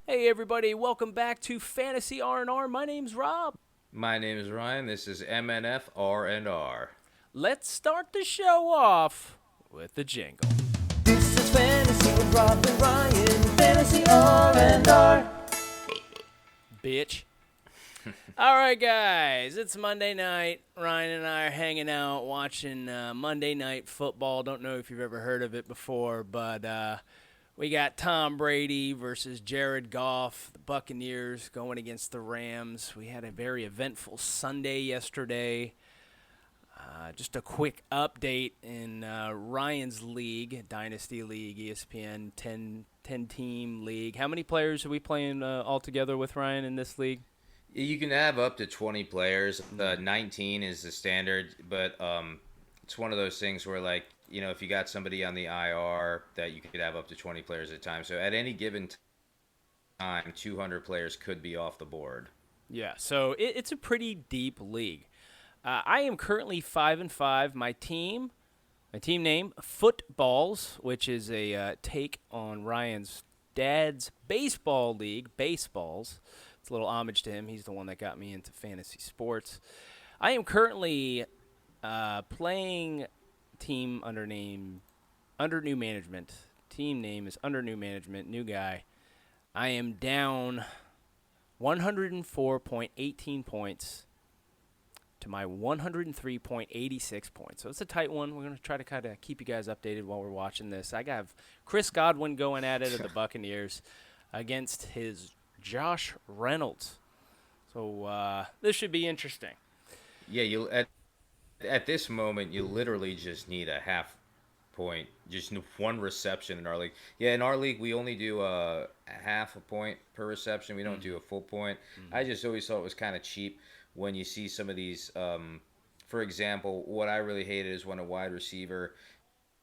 Hey everybody, welcome back to Fantasy R&R. My name's Rob. My name is Ryan. This is MNF R&R. Let's start the show off with the jingle. This is Fantasy with Rob and Ryan. Fantasy R&R. Bitch. All right, guys, it's Monday night. Ryan and I are hanging out watching Monday Night Football. Don't know if you've ever heard of it before, but we got Tom Brady versus Jared Goff, the Buccaneers going against the Rams. We had a very eventful Sunday yesterday. Just a quick update in Ryan's league, Dynasty League, ESPN 10-team league. How many players are we playing all together with Ryan in this league? You can have up to 20 players. 19 is the standard, but it's one of those things where, like, if you got somebody on the IR, that you could have up to 20 players at a time. So at any given time, 200 players could be off the board. Yeah, so it's a pretty deep league. I am currently 5-5. My team name, Footballs, which is a take on Ryan's dad's baseball league, Baseballs. It's a little homage to him. He's the one that got me into fantasy sports. I am currently playing team under new management. Team name is under new management, new guy. I am down 104.18 points to my 103.86 points. So it's a tight one. We're going to try to kind of keep you guys updated while we're watching this. I got Chris Godwin going at it of the Buccaneers against his Josh Reynolds. So this should be interesting. Yeah, you at this moment you literally just need a half point, just one reception in our league. Yeah, in our league we only do a half a point per reception. We don't do a full point. I just always thought it was kind of cheap when you see some of these. For example, what I really hated is when a wide receiver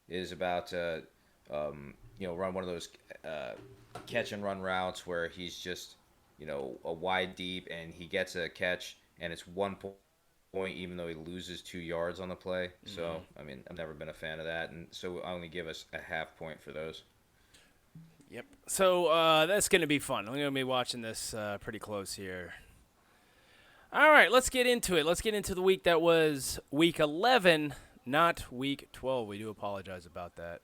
is about to, run one of those catch and run routes where he's just, a wide deep and he gets a catch and it's 1 point even though he loses 2 yards on the play. So, I mean, I've never been a fan of that. And so I only give us a half point for those. Yep. So that's going to be fun. I'm going to be watching this pretty close here. All right, let's get into it. Let's get into the week that was week 11, not week 12. We do apologize about that.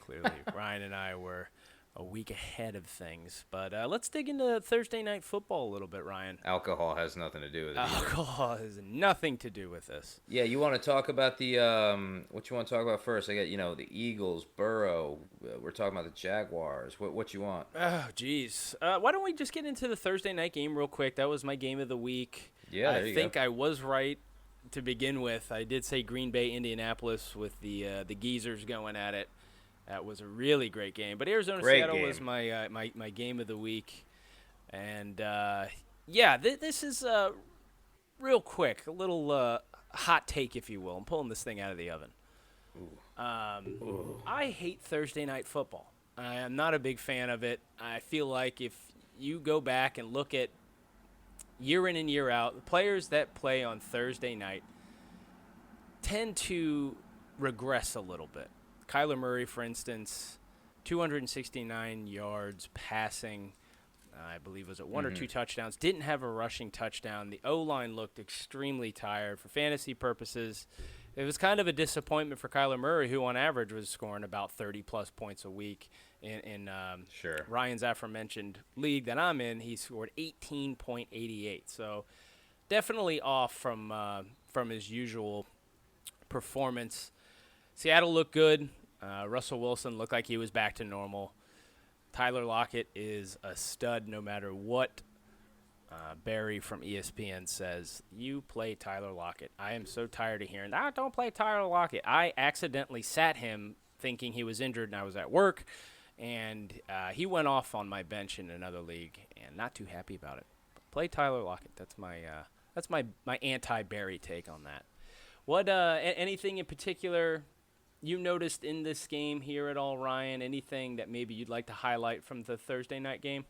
Clearly, Ryan and I were a week ahead of things. But let's dig into Thursday Night Football a little bit, Ryan. Alcohol has nothing to do with it either. Alcohol has nothing to do with this. Yeah, you want to talk about the what you want to talk about first? I got the Eagles, Burrow. We're talking about the Jaguars. What you want? Oh, geez. Why don't we just get into the Thursday night game real quick? That was my game of the week. Yeah, there I you think go. I was right to begin with. I did say Green Bay, Indianapolis with the Geezers going at it. That was a really great game. But Arizona Great Seattle game. was my game of the week. And, this is real quick, a little hot take, if you will. I'm pulling this thing out of the oven. I hate Thursday night football. I am not a big fan of it. I feel like if you go back and look at year in and year out, the players that play on Thursday night tend to regress a little bit. Kyler Murray, for instance, 269 yards passing. I believe was it one or two touchdowns. Didn't have a rushing touchdown. The O-line looked extremely tired. For fantasy purposes, it was kind of a disappointment for Kyler Murray, who on average was scoring about 30-plus points a week. In Sure. Ryan's aforementioned league that I'm in, he scored 18.88. So definitely off from his usual performance. Seattle looked good. Russell Wilson looked like he was back to normal. Tyler Lockett is a stud no matter what Barry from ESPN says. You play Tyler Lockett. I am so tired of hearing, don't play Tyler Lockett. I accidentally sat him thinking he was injured and I was at work, and he went off on my bench in another league, and not too happy about it. But play Tyler Lockett. That's my anti-Barry take on that. What anything in particular you noticed in this game here at all, Ryan? Anything that maybe you'd like to highlight from the Thursday night game?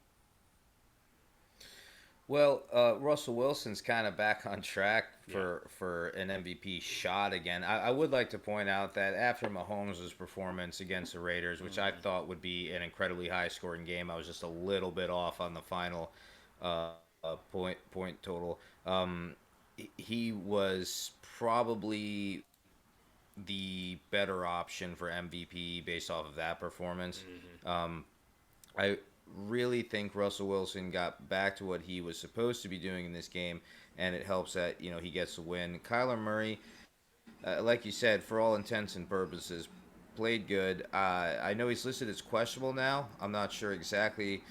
Well, Russell Wilson's kind of back on track Yeah. for an MVP shot again. I would like to point out that after Mahomes' performance against the Raiders, which I Hmm. thought would be an incredibly high scoring game, I was just a little bit off on the final point total. He was probably the better option for MVP based off of that performance. Hmm. Um, I really think Russell Wilson got back to what he was supposed to be doing in this game, and it helps that he gets the win. Kyler Murray, like you said, for all intents and purposes, played good. I know he's listed as questionable now. I'm not sure exactly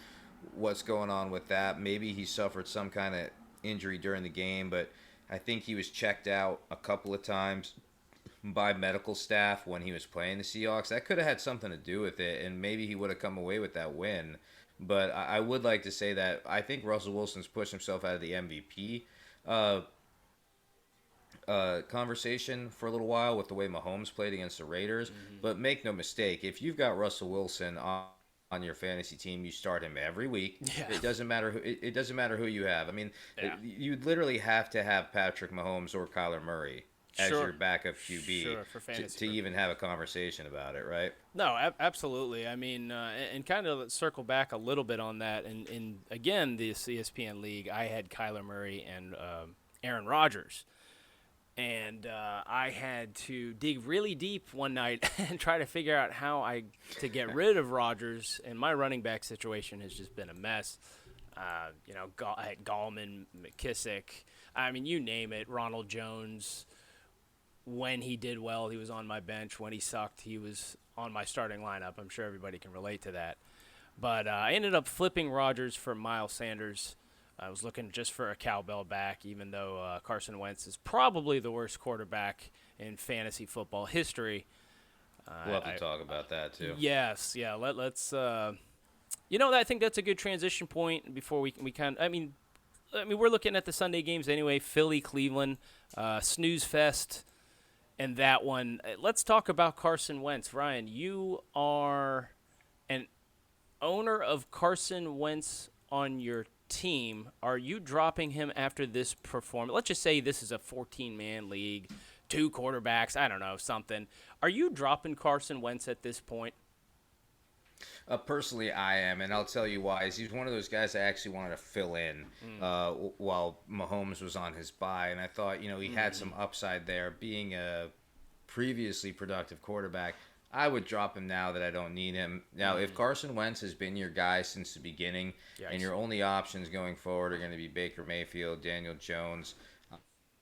what's going on with that. Maybe he suffered some kind of injury during the game, but I think he was checked out a couple of times by medical staff when he was playing the Seahawks. That could have had something to do with it, and maybe he would have come away with that win. But I would like to say that I think Russell Wilson's pushed himself out of the MVP uh, conversation for a little while with the way Mahomes played against the Raiders. Hmm. But make no mistake, if you've got Russell Wilson on your fantasy team, you start him every week. Yeah. It doesn't matter who it doesn't matter who you have. I mean, Yeah. you literally have to have Patrick Mahomes or Kyler Murray as Sure. your backup QB Sure, for fantasy to even purposes. have a conversation about it, right? No, absolutely. I mean, and kind of circle back a little bit on that. And again, this ESPN league, I had Kyler Murray and Aaron Rodgers. And I had to dig really deep one night and try to figure out how to get rid of Rodgers. And my running back situation has just been a mess. I had Gallman, McKissick. I mean, you name it. Ronald Jones. When he did well, he was on my bench. When he sucked, he was on my starting lineup. I'm sure everybody can relate to that. But I ended up flipping Rodgers for Miles Sanders. I was looking just for a cowbell back, even though Carson Wentz is probably the worst quarterback in fantasy football history. We'll have to I, talk about that too. yes, yeah. Let's. I think that's a good transition point before we kind. I mean, we're looking at the Sunday games anyway. Philly, Cleveland, snooze fest, and that one. Let's talk about Carson Wentz. Ryan, you are an owner of Carson Wentz on your team. Are you dropping him after this performance? Let's just say this is a 14-man league, two quarterbacks, I don't know, something. Are you dropping Carson Wentz at this point? Personally, I am, and I'll tell you why. He's one of those guys I actually wanted to fill in Mm. while Mahomes was on his bye, and I thought he had Mm-hmm. some upside there. Being a previously productive quarterback, I would drop him now that I don't need him. Now, if Mm. Carson Wentz has been your guy since the beginning, and Yikes. your only options going forward are going to be Baker Mayfield, Daniel Jones,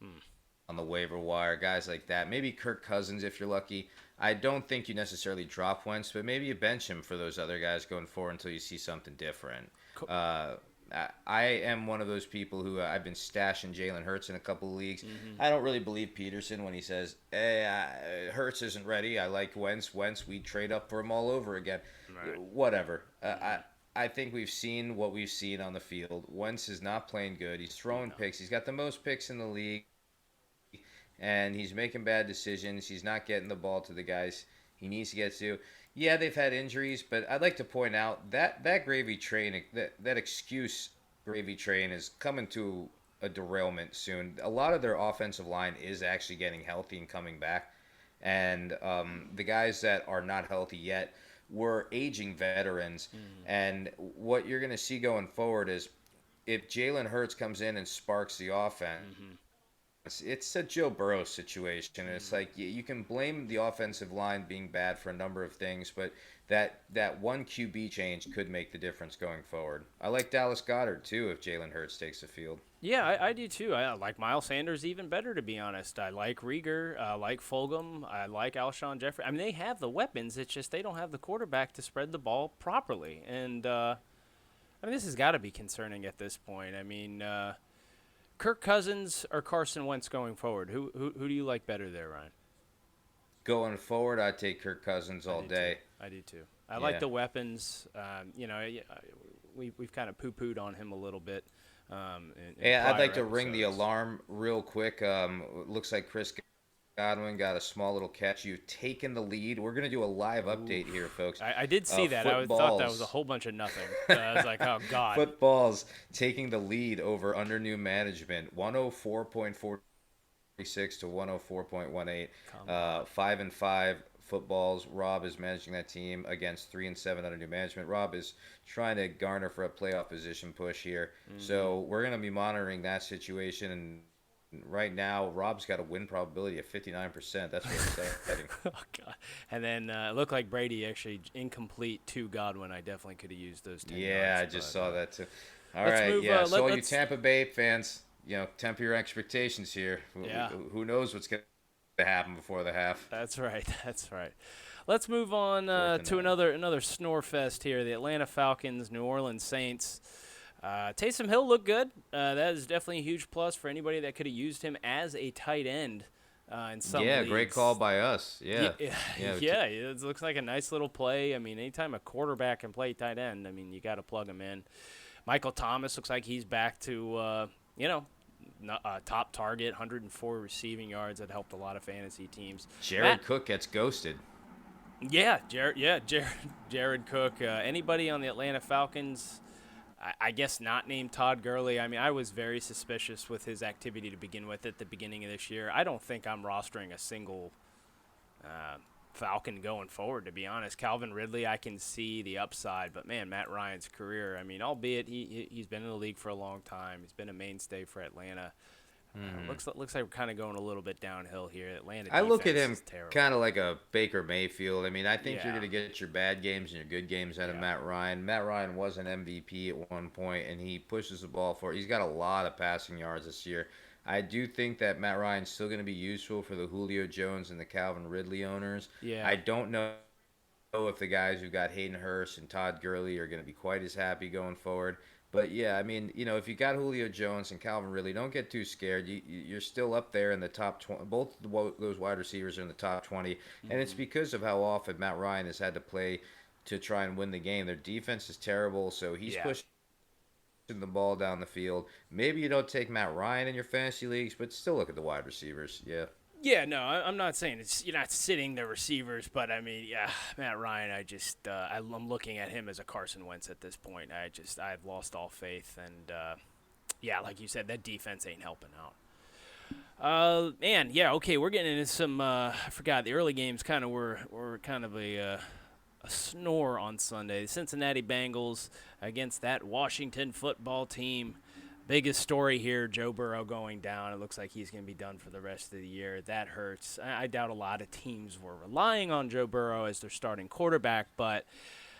Mm. on the waiver wire, guys like that. Maybe Kirk Cousins if you're lucky. I don't think you necessarily drop Wentz, but maybe you bench him for those other guys going forward until you see something different. Co- I am one of those people who I've been stashing Jalen Hurts in a couple of leagues. Mhm. I don't really believe Peterson when he says, "Hey, Hurts isn't ready. I like Wentz. We trade up for him all over again." Right. Whatever. I think we've seen what we've seen on the field. Wentz is not playing good. He's throwing No. picks. He's got the most picks in the league and he's making bad decisions. He's not getting the ball to the guys he needs to get to. Yeah, they've had injuries, but I'd like to point out that gravy train, that excuse gravy train is coming to a derailment soon. A lot of their offensive line is actually getting healthy and coming back, and the guys that are not healthy yet were aging veterans. Mhm. And what you're going to see going forward is if Jalen Hurts comes in and sparks the offense, Mhm. it's a Joe Burrow situation. It's Mhm. like you can blame the offensive line being bad for a number of things, but that one QB change could make the difference going forward. I like Dallas Goddard too if Jalen Hurts takes the field. Yeah, I do too. I like Miles Sanders even better, to be honest. I like Rieger. I like Fulgham. I like Alshon Jeffrey. I mean, they have the weapons. It's just they don't have the quarterback to spread the ball properly. And I mean, this has got to be concerning at this point. I mean, Kirk Cousins or Carson Wentz going forward? Who do you like better there, Ryan? Going forward, I'd take Kirk Cousins I all do day. too. I do too. I like Yeah. the weapons. We've kind of poo-pooed on him a little bit. In Yeah, I'd prior like to ring the episodes. alarm real quick. Looks like Chris Godwin got a small little catch. You've taken the lead. We're going to do a live update here, folks. I did see that. I thought that was a whole bunch of nothing. I was like, oh, God. Footballs taking the lead over under new management, 104.46 to 104.18. 5-5 footballs. Rob is managing that team against 3-7 under new management. Rob is trying to garner for a playoff position push here. So we're going to be monitoring that situation. And right now, Rob's got a win probability of 59%. That's what he's saying. Oh, God. And then it looked like Brady actually incomplete to Godwin. I definitely could have used those 10 Yeah, yards, I just but, saw that too. All let's right, move, yeah. So all you let's- Tampa Bay fans, temper your expectations here. Yeah. Who knows what's going to happen before the half? That's right. That's right. Let's move on Fourth to and another snore fest here. The Atlanta Falcons, New Orleans Saints. Taysom Hill looked good. That is definitely a huge plus for anybody that could have used him as a tight end in some Yeah, leagues. great call by us. Yeah. Yeah, it looks like a nice little play. I mean, anytime a quarterback can play tight end, I mean, you got to plug him in. Michael Thomas looks like he's back to, top target, 104 receiving yards. That helped a lot of fantasy teams. Jared Cook gets ghosted. Yeah, Jared Cook. Anybody on the Atlanta Falcons, I guess not named Todd Gurley. I mean, I was very suspicious with his activity to begin with at the beginning of this year. I don't think I'm rostering a single Falcon going forward, to be honest. Calvin Ridley, I can see the upside, but, man, Matt Ryan's career, I mean, albeit he's been in the league for a long time. He's been a mainstay for Atlanta. Looks like we're kind of going a little bit downhill here. Atlanta I look at defense him is terrible. kind of like a Baker Mayfield. I mean, I think you're Yeah. going to get your bad games and your good games out of Matt Ryan. Matt Ryan was an MVP at one point, and he pushes the ball forward. He's got a lot of passing yards this year. I do think that Matt Ryan's still going to be useful for the Julio Jones and the Calvin Ridley owners. Yeah. I don't know if the guys who got Hayden Hurst and Todd Gurley are going to be quite as happy going forward. But, yeah, I mean, if you got Julio Jones and Calvin Ridley, don't get too scared. You're still up there in the top 20. Both those wide receivers are in the top 20. And it's because of how often Matt Ryan has had to play to try and win the game. Their defense is terrible, so he's pushing the ball down the field. Maybe you don't take Matt Ryan in your fantasy leagues, but still look at the wide receivers. Yeah. Yeah, no, I'm not saying you're not sitting the receivers, but I mean, yeah, Matt Ryan, I'm looking at him as a Carson Wentz at this point. I've lost all faith, and yeah, like you said, that defense ain't helping out. Okay, we're getting into some. I forgot the early games were kind of a snore on Sunday. The Cincinnati Bengals against that Washington football team. Biggest story here, Joe Burrow going down. It looks like he's going to be done for the rest of the year. That hurts. I doubt a lot of teams were relying on Joe Burrow as their starting quarterback, but,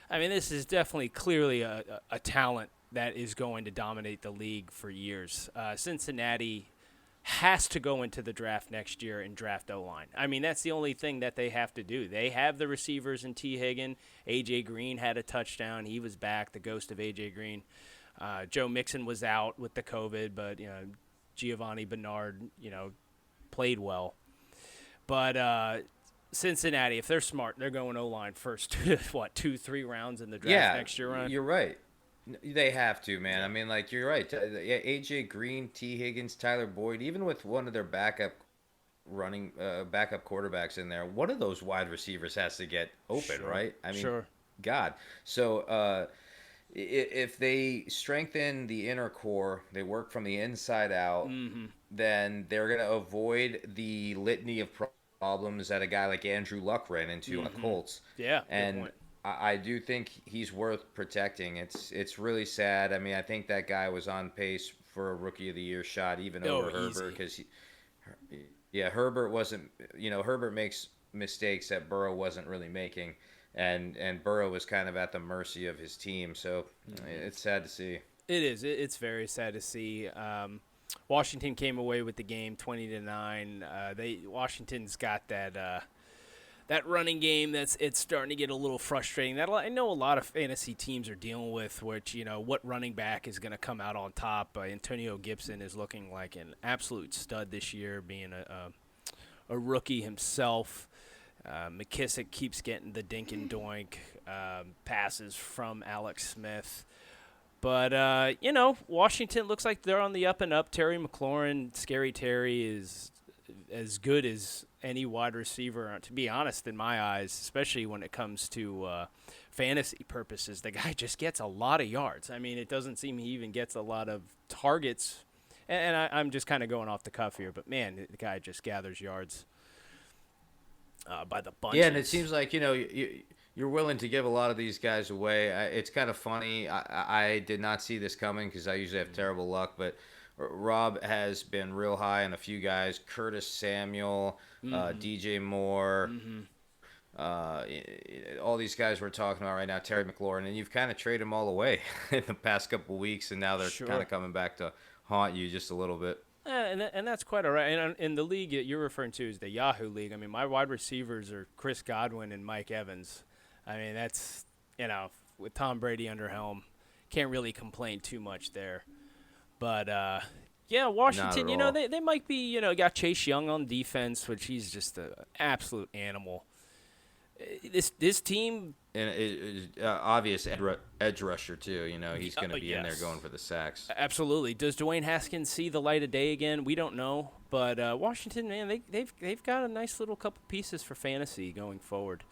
I mean, this is definitely clearly a talent that is going to dominate the league for years. Cincinnati has to go into the draft next year and draft O-line. I mean, that's the only thing that they have to do. They have the receivers in T. Higgin. A.J. Green had a touchdown. He was back, the ghost of A.J. Green. Joe Mixon was out with the COVID, but Giovanni Bernard, played well. But Cincinnati, if they're smart, they're going O-line first. 2-3 rounds in the draft next year, Ryan? You're right. They have to, man. I mean, like, you're right. AJ Green, T. Higgins, Tyler Boyd, even with one of their backup quarterbacks in there, one of those wide receivers has to get open, right? I mean, God. So if they strengthen the inner core, they work from the inside out, then they're going to avoid the litany of problems that a guy like Andrew Luck ran into on the Colts. Yeah, and I do think he's worth protecting. It's really sad. I mean, I think that guy was on pace for a Rookie of the Year shot, even over Herbert, because Herbert wasn't. Herbert makes mistakes that Burrow wasn't really making. And Burrow was kind of at the mercy of his team, so it's sad to see. It is. It's very sad to see. Washington came away with the game 20-9. Washington's got that running game it's starting to get a little frustrating. That I know a lot of fantasy teams are dealing with, which what running back is going to come out on top. Antonio Gibson is looking like an absolute stud this year, being a rookie himself. McKissick keeps getting the dink and doink passes from Alex Smith. But, Washington looks like they're on the up and up. Terry McLaurin, Scary Terry, is as good as any wide receiver, to be honest, in my eyes, especially when it comes to fantasy purposes. The guy just gets a lot of yards. I mean, it doesn't seem he even gets a lot of targets. And I'm just kind of going off the cuff here, but man, the guy just gathers yards by the bunches. Yeah, and it seems like you're willing to give a lot of these guys away. It's kind of funny. I did not see this coming because I usually have terrible luck, but Rob has been real high on a few guys: Curtis Samuel, DJ Moore. All these guys we're talking about right now, Terry McLaurin, and you've kind of traded them all away in the past couple of weeks, and now they're kind of coming back to haunt you just a little bit. And that's quite all right. And in the league that you're referring to is the Yahoo League. I mean, my wide receivers are Chris Godwin and Mike Evans. I mean, that's, with Tom Brady under helm, can't really complain too much there. But, yeah, Washington, they might be, got Chase Young on defense, which he's just an absolute animal. This team, and obvious edge rusher too. He's going to be in there going for the sacks. Absolutely. Does Dwayne Haskins see the light of day again? We don't know, but Washington, man, they've got a nice little couple pieces for fantasy going forward.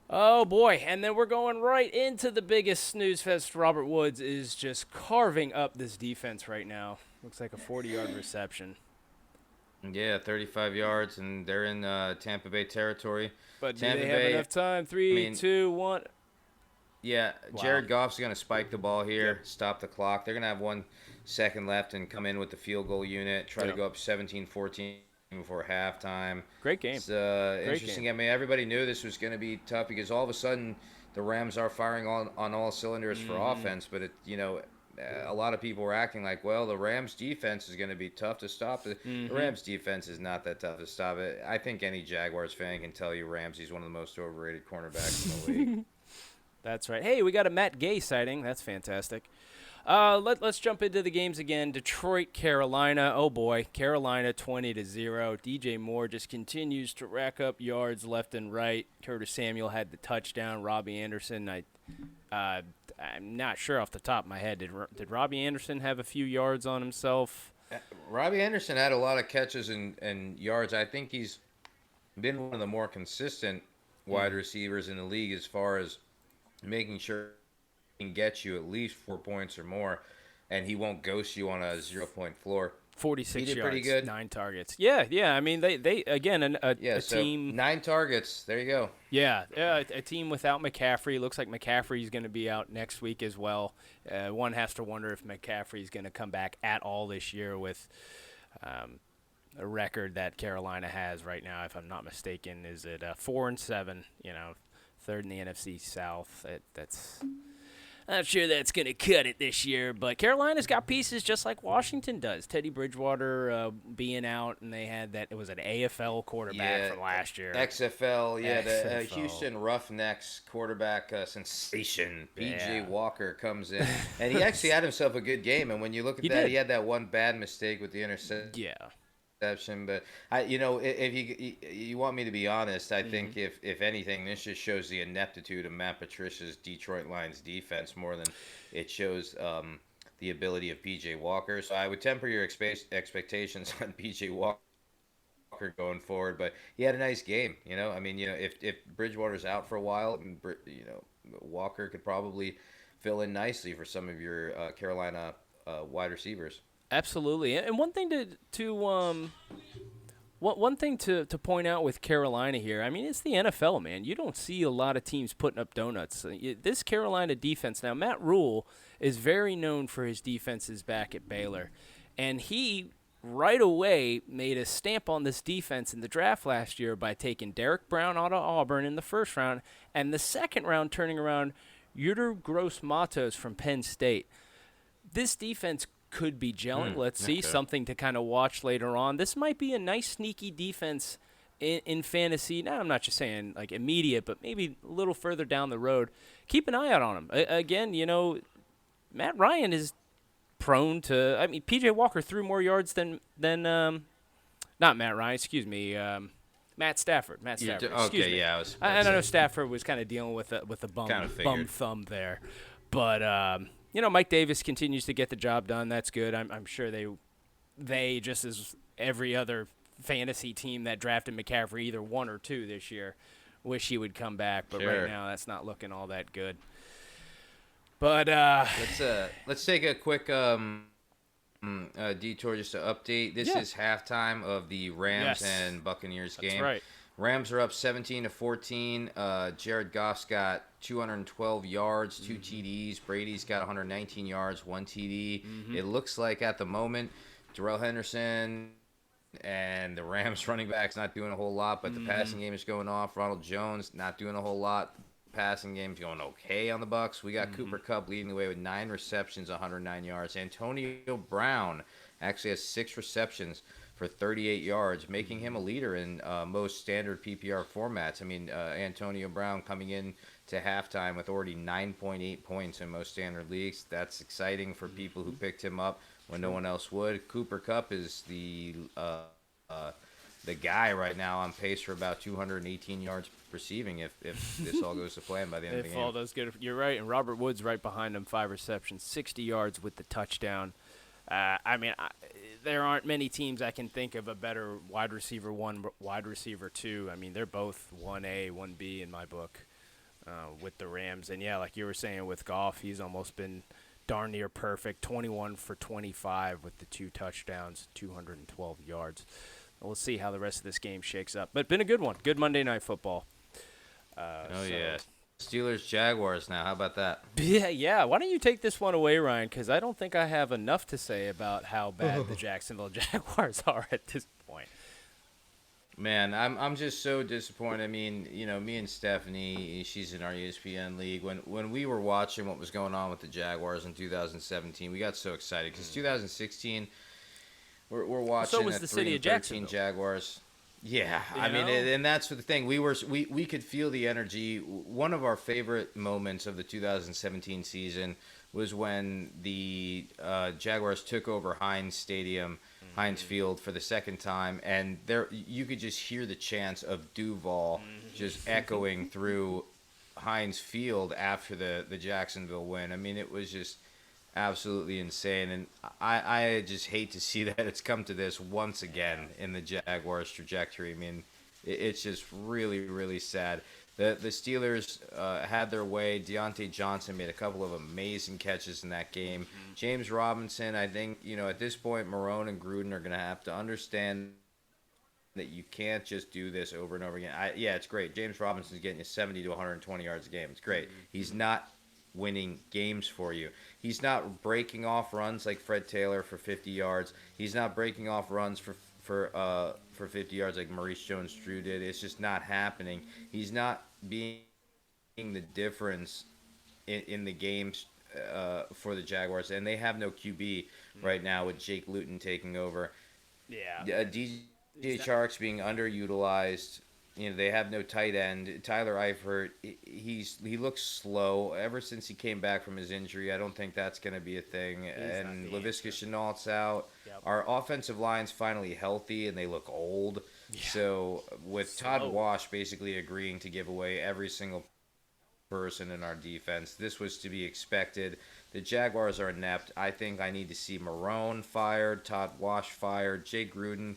Oh boy, and then we're going right into the biggest snooze fest. Robert Woods is just carving up this defense right now. Looks like a 40-yard reception. Yeah, 35 yards, and they're in Tampa Bay territory. But do Tampa they have Bay, enough time? 3, 2, 1. Yeah, Wow. Jared Goff's going to spike the ball here, stop the clock. They're going to have 1 second left and come in with the field goal unit, try to go up 17-14 before halftime. Great game. It's interesting. Game. I mean, everybody knew this was going to be tough because all of a sudden the Rams are firing on all cylinders for offense, but a lot of people were acting like, well, the Rams defense is going to be tough to stop. The Rams defense is not that tough to stop. I think any Jaguars fan can tell you Ramsey's one of the most overrated cornerbacks in the league. That's right. Hey, we got a Matt Gay sighting. That's fantastic. Let's jump into the games again. Detroit, Carolina. Oh boy, Carolina 20-0. DJ Moore just continues to rack up yards left and right. Curtis Samuel had the touchdown. Robbie Anderson, I'm not sure off the top of my head. Did Robbie Anderson have a few yards on himself? Robbie Anderson had a lot of catches and yards. I think he's been one of the more consistent wide receivers in the league as far as making sure he can get you at least 4 points or more, and he won't ghost you on a 0-point floor. 46 he did yards, pretty good. 9 targets. Yeah. I mean, they again, a team. 9 targets. There you go. Yeah, a team without McCaffrey. Looks like McCaffrey's going to be out next week as well. One has to wonder if McCaffrey's going to come back at all this year with a record that Carolina has right now, if I'm not mistaken. Is it 4-7? Third in the NFC South. That's. Not sure that's going to cut it this year, but Carolina's got pieces just like Washington does. Teddy Bridgewater being out, and they had that. It was an AFL quarterback from last year. XFL, the Houston Roughnecks quarterback sensation, P.J. Walker comes in, and he actually had himself a good game. And when you look at he had that one bad mistake with the interception. Yeah. But if you want me to be honest, I think if anything, this just shows the ineptitude of Matt Patricia's Detroit Lions defense more than it shows the ability of PJ Walker. So I would temper your expectations on PJ Walker going forward, but he had a nice game. If Bridgewater's out for a while, Walker could probably fill in nicely for some of your Carolina wide receivers. Absolutely, and one thing to point out with Carolina here, I mean, it's the NFL, man. You don't see a lot of teams putting up donuts. This Carolina defense, now Matt Rule is very known for his defenses back at Baylor, and he right away made a stamp on this defense in the draft last year by taking Derek Brown out of Auburn in the first round, and the second round turning around Yetur Gross-Matos from Penn State. This defense could be gelling. Let's see. Something to kind of watch later on. This might be a nice sneaky defense in fantasy. Now, I'm not just saying like immediate, but maybe a little further down the road. Keep an eye out on him. Again, Matt Ryan is prone to. I mean, PJ Walker threw more yards than not Matt Ryan. Excuse me. Matt Stafford. Excuse me. I know Stafford was kind of dealing with a bum thumb there, but. Mike Davis continues to get the job done. That's good. I'm sure they just as every other fantasy team that drafted McCaffrey either 1 or 2 this year wish he would come back, but Sure. right now that's not looking all that good. But Let's take a quick detour just to update. This Yeah. is halftime of the Rams Yes. and Buccaneers that's game. right. Rams are up 17-14. Jared Goff's got 212 yards, 2 Mm-hmm. TDs. Brady's got 119 yards, 1 TD. Mm-hmm. It looks like at the moment, Darrell Henderson and the Rams running back's not doing a whole lot, but the passing game is going off. Ronald Jones not doing a whole lot. Passing game's going okay on the Bucs. We got Cooper Kupp leading the way with 9 receptions, 109 yards. Antonio Brown actually has 6 receptions for 38 yards, making him a leader in most standard PPR formats. I mean, Antonio Brown coming in to halftime with already 9.8 points in most standard leagues. That's exciting for people who picked him up when no one else would. Cooper Kupp is the guy right now on pace for about 218 yards receiving if this all goes to plan by the end of the If all game. those good, you're right. And Robert Woods right behind him, 5 receptions, 60 yards with the touchdown. There aren't many teams I can think of a better wide receiver 1, wide receiver 2. I mean, they're both 1A, 1B in my book with the Rams. And, yeah, like you were saying with Goff, he's almost been darn near perfect, 21 for 25 with the 2 touchdowns, 212 yards. We'll see how the rest of this game shakes up. But been a good one. Good Monday Night Football. Oh, yeah. Steelers Jaguars now. How about that? Yeah. Why don't you take this one away, Ryan? Because I don't think I have enough to say about how bad the Jacksonville Jaguars are at this point. Man, I'm just so disappointed. I mean, you know, me and Stephanie, she's in our ESPN league. When we were watching what was going on with the Jaguars in 2017, we got so excited because 2016, we're watching was a the city of 3-13 Jacksonville. Jaguars. Yeah, You I mean, know? and that's the thing. We could feel the energy. One of our favorite moments of the 2017 season was when the Jaguars took over Heinz Stadium, Heinz Field for the second time, and there you could just hear the chants of Duval just echoing through Heinz Field after the Jacksonville win. I mean, it was just absolutely insane, and I just hate to see that it's come to this once again in the Jaguars' trajectory. I mean, it's just really, really sad. The Steelers had their way. Deontay Johnson made a couple of amazing catches in that game. James Robinson, I think, you know, at this point, Marone and Gruden are going to have to understand that you can't just do this over and over again. Yeah, it's great. James Robinson's getting you 70 to 120 yards a game. It's great. He's not winning games for you. He's not breaking off runs like Fred Taylor for 50 yards. He's not breaking off runs for 50 yards like Maurice Jones-Drew did. It's just not happening. He's not being the difference in the games for the Jaguars, and they have no QB right now with Jake Luton taking over. Yeah. DJ Chark's being underutilized. You know, they have no tight end. Tyler Eifert, he looks slow. Ever since he came back from his injury, I don't think that's going to be a thing. And Laviska Shenault's out. Yep. Our offensive line's finally healthy, and they look old. Yeah. So with Todd Slow. Wash basically agreeing to give away every single person in our defense, this was to be expected. The Jaguars are inept. I think I need to see Marone fired, Todd Wash fired, Jay Gruden.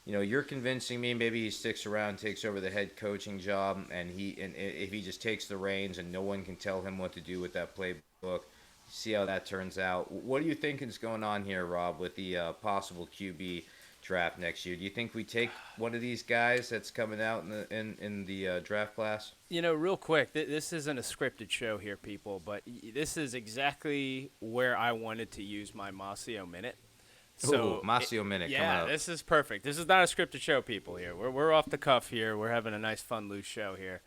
You know, you're convincing me maybe he sticks around, takes over the head coaching job, and if he just takes the reins and no one can tell him what to do with that playbook, see how that turns out. What do you think is going on here, Rob, with the possible QB draft next year? Do you think we take one of these guys that's coming out in the draft class? You know, real quick, this isn't a scripted show here, people, but this is exactly where I wanted to use my Masio Minute. So Ooh, Masio Minute coming yeah, up. this is perfect. This is not a scripted show, people. Here, we're off the cuff here. We're having a nice, fun, loose show here.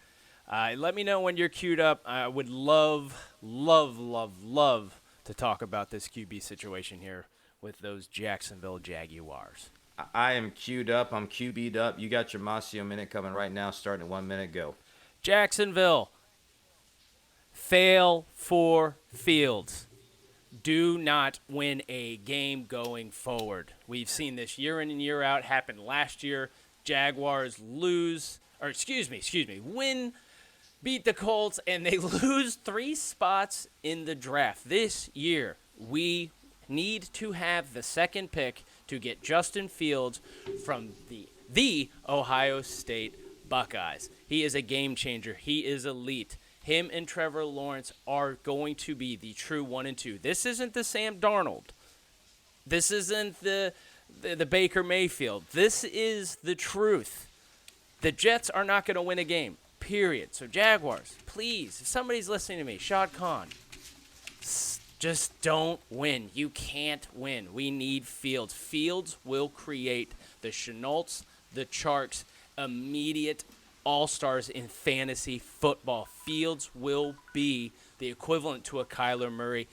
Let me know when you're queued up. I would love to talk about this QB situation here with those Jacksonville Jaguars. I am queued up. I'm QB'd up. You got your Masio Minute coming right now, starting at 1 minute. Go. Jacksonville, fail for Fields. Do not win a game going forward. We've seen this year in and year out. Happened last year. Jaguars win, beat the Colts, and they lose 3 spots in the draft. This year, we need to have the second pick to get Justin Fields from the the Ohio State Buckeyes. He is a game changer. He is elite. Him and Trevor Lawrence are going to be the true 1 and 2. This isn't the Sam Darnold. This isn't the Baker Mayfield. This is the truth. The Jets are not going to win a game, period. So Jaguars, please, if somebody's listening to me, Shad Khan, just don't win. You can't win. We need Fields. Fields will create the Chenaults, the Charks, immediate all-stars in fantasy football. Fields will be the equivalent to a Kyler Murray.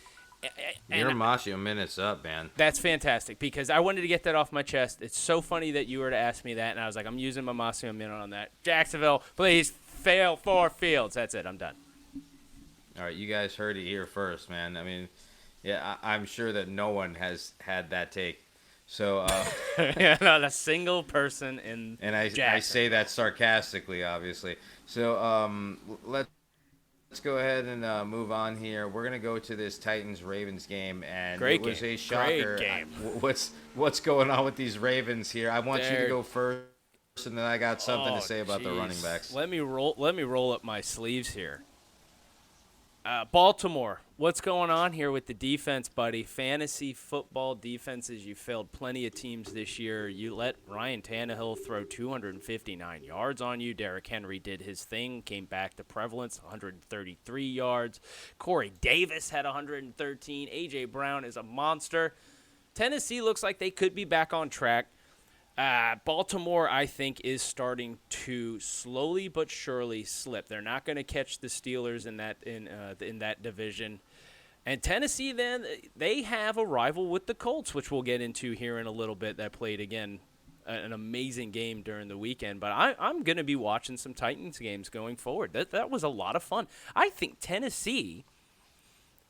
Your Masio minute's up, man. That's fantastic because I wanted to get that off my chest. It's so funny that you were to ask me that, and I was like, I'm using my Masio minute on that. Jacksonville, please fail for Fields. That's it. I'm done. All right, you guys heard it here first, man. I mean, yeah, I'm sure that no one has had that take. So, Not a single person in and I say that sarcastically, obviously. So, let's go ahead and move on here. We're gonna go to this Titans-Ravens game, and Great it was game. a shocker. Great game. What's going on with these Ravens here? I want you to They're- go first, and then I got something Oh, to say about the jeez. running backs. Let me roll up my sleeves here. Baltimore, what's going on here with the defense, buddy? Fantasy football defenses, you failed plenty of teams this year. You let Ryan Tannehill throw 259 yards on you. Derrick Henry did his thing, came back to prevalence, 133 yards. Corey Davis had 113. A.J. Brown is a monster. Tennessee looks like they could be back on track. Baltimore, I think, is starting to slowly but surely slip. They're not going to catch the Steelers in that division. And Tennessee, then, they have a rival with the Colts, which we'll get into here in a little bit, that played, again, an amazing game during the weekend. But I'm going to be watching some Titans games going forward. That was a lot of fun. I think Tennessee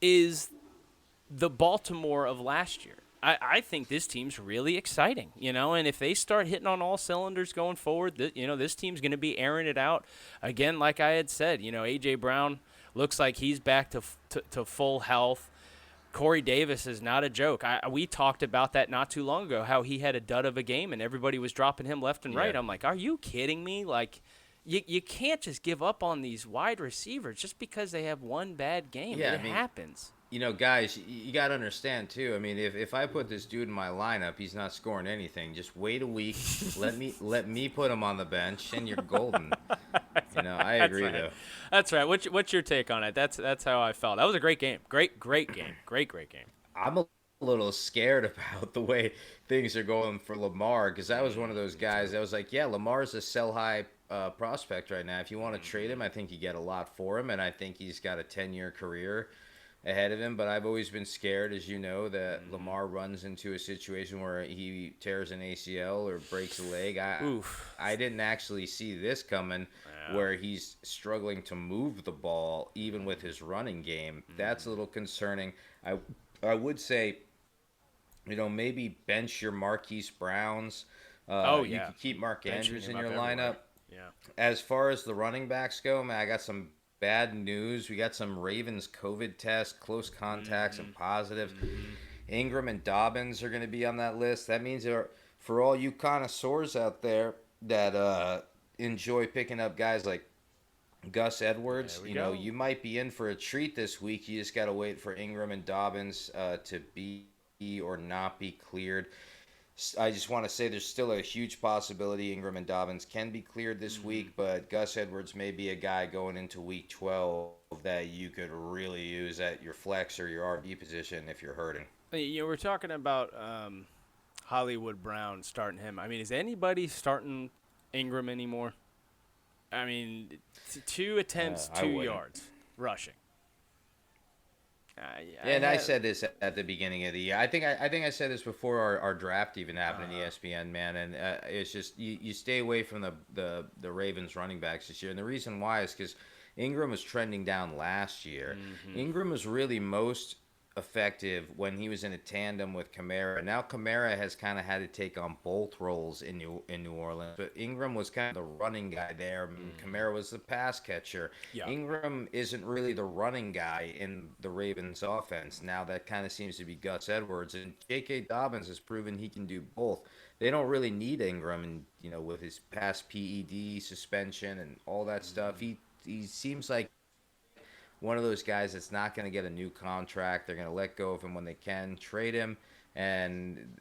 is the Baltimore of last year. I think this team's really exciting, and if they start hitting on all cylinders going forward, this team's going to be airing it out. Again, like I had said, A.J. Brown looks like he's back to full health. Corey Davis is not a joke. We talked about that not too long ago, how he had a dud of a game and everybody was dropping him left and right. Yeah. I'm like, are you kidding me? Like, you can't just give up on these wide receivers just because they have one bad game. Yeah, it happens. Guys, you got to understand, too. I mean, if I put this dude in my lineup, he's not scoring anything. Just wait a week. let me put him on the bench, and you're golden. I agree, right. though. That's right. What's your take on it? That's how I felt. That was a great game. Great game. Great game. I'm a little scared about the way things are going for Lamar because I was one of those guys that was like, yeah, Lamar's a sell-high prospect right now. If you want to trade him, I think you get a lot for him, and I think he's got a 10-year career ahead of him, but I've always been scared, as you know, that Lamar runs into a situation where he tears an ACL or breaks a leg. I didn't actually see this coming, where he's struggling to move the ball even with his running game. That's a little concerning. I would say, maybe bench your Marquise Browns. You could keep Mark Andrews in your lineup. Yeah. As far as the running backs go, man, I got some bad news. We got some Ravens COVID tests, close contacts, and positive. Ingram and Dobbins are going to be on that list. That means for all you connoisseurs out there that enjoy picking up guys like Gus Edwards, you might be in for a treat this week. You just got to wait for Ingram and Dobbins to be or not be cleared. I just want to say there's still a huge possibility Ingram and Dobbins can be cleared this week, but Gus Edwards may be a guy going into week 12 that you could really use at your flex or your RB position if you're hurting. We're talking about Hollywood Brown starting him. I mean, is anybody starting Ingram anymore? I mean, 2 attempts, 2 yards rushing. I said this at the beginning of the year. I think I said this before our draft even happened in ESPN, man. And it's just you stay away from the Ravens running backs this year. And the reason why is because Ingram was trending down last year. Ingram was really most effective when he was in a tandem with Kamara. Now Kamara has kind of had to take on both roles in New Orleans, but Ingram was kind of the running guy there. And Kamara was the pass catcher. Yeah. Ingram isn't really the running guy in the Ravens offense. Now that kind of seems to be Gus Edwards, and J.K. Dobbins has proven he can do both. They don't really need Ingram, and with his past PED suspension and all that stuff, he seems like one of those guys that's not going to get a new contract. They're going to let go of him when they can, trade him, and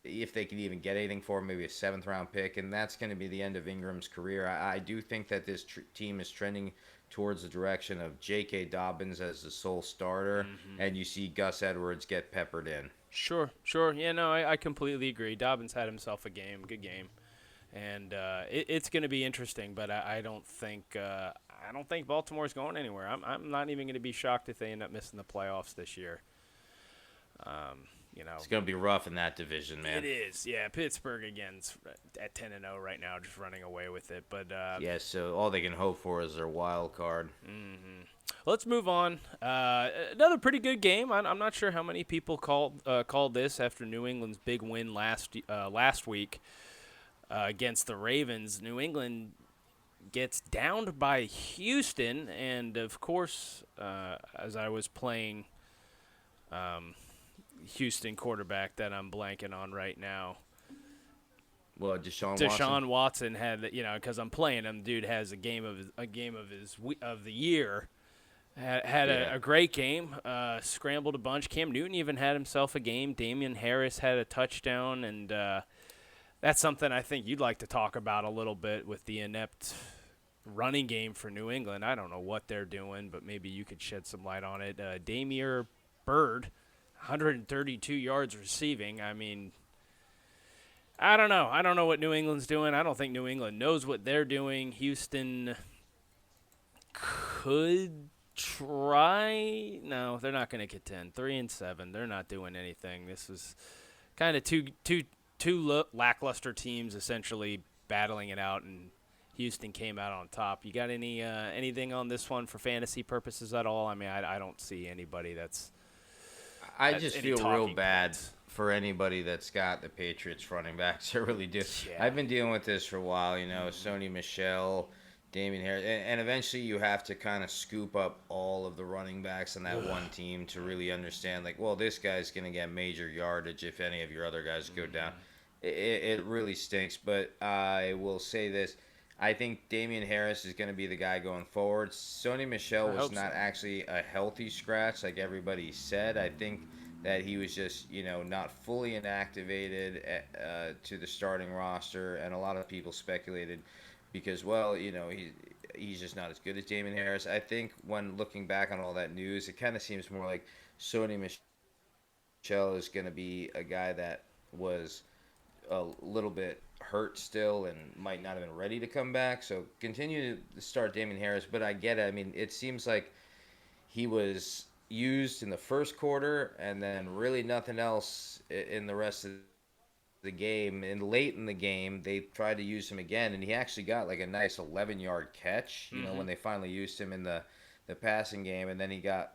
if they can even get anything for him, maybe a 7th-round pick, and that's going to be the end of Ingram's career. I do think that this team is trending towards the direction of J.K. Dobbins as the sole starter, and you see Gus Edwards get peppered in. Sure. Yeah, no, I completely agree. Dobbins had himself a good game, and it's going to be interesting. But I don't think Baltimore's going anywhere. I'm not even going to be shocked if they end up missing the playoffs this year. It's going to be rough in that division, man. It is. Yeah, Pittsburgh again's at 10-0 right now, just running away with it. But yeah, so all they can hope for is their wild card. Let's move on. Another pretty good game. I'm not sure how many people called this after New England's big win last week against the Ravens. New England gets downed by Houston, and of course, as I was playing Houston quarterback that I'm blanking on right now. Well, Deshaun Watson had, because I'm playing him. Dude has a game of the year. Had a great game. Scrambled a bunch. Cam Newton even had himself a game. Damian Harris had a touchdown, and that's something I think you'd like to talk about a little bit with the inept running game for New England. I don't know what they're doing, but maybe you could shed some light on it. Damier Byrd, 132 yards receiving. I mean, I don't know. I don't know what New England's doing. I don't think New England knows what they're doing. Houston could try. No, they're not going to contend. 3-7. They're not doing anything. This was kind of two lackluster teams essentially battling it out, and Houston came out on top. You got anything on this one for fantasy purposes at all? I mean, I don't see anybody that's I just feel real bad for anybody that's got the Patriots running backs. I really do. Yeah. I've been dealing with this for a while, Sony Michel, Damian Harris, and eventually you have to kind of scoop up all of the running backs on that one team to really understand, like, well, this guy's going to get major yardage if any of your other guys go down. It really stinks, but I will say this. I think Damian Harris is going to be the guy going forward. Sony Michel was not actually a healthy scratch like everybody said. I think that he was just, not fully inactivated to the starting roster, and a lot of people speculated because, well, he's just not as good as Damian Harris. I think when looking back on all that news, it kind of seems more like Sony Michel is going to be a guy that was a little bit hurt still and might not have been ready to come back. So continue to start Damian Harris, but I get it. I mean, it seems like he was used in the first quarter and then really nothing else in the rest of the game. And late in the game, they tried to use him again, and he actually got like a nice 11-yard catch, when they finally used him in the passing game, and then he got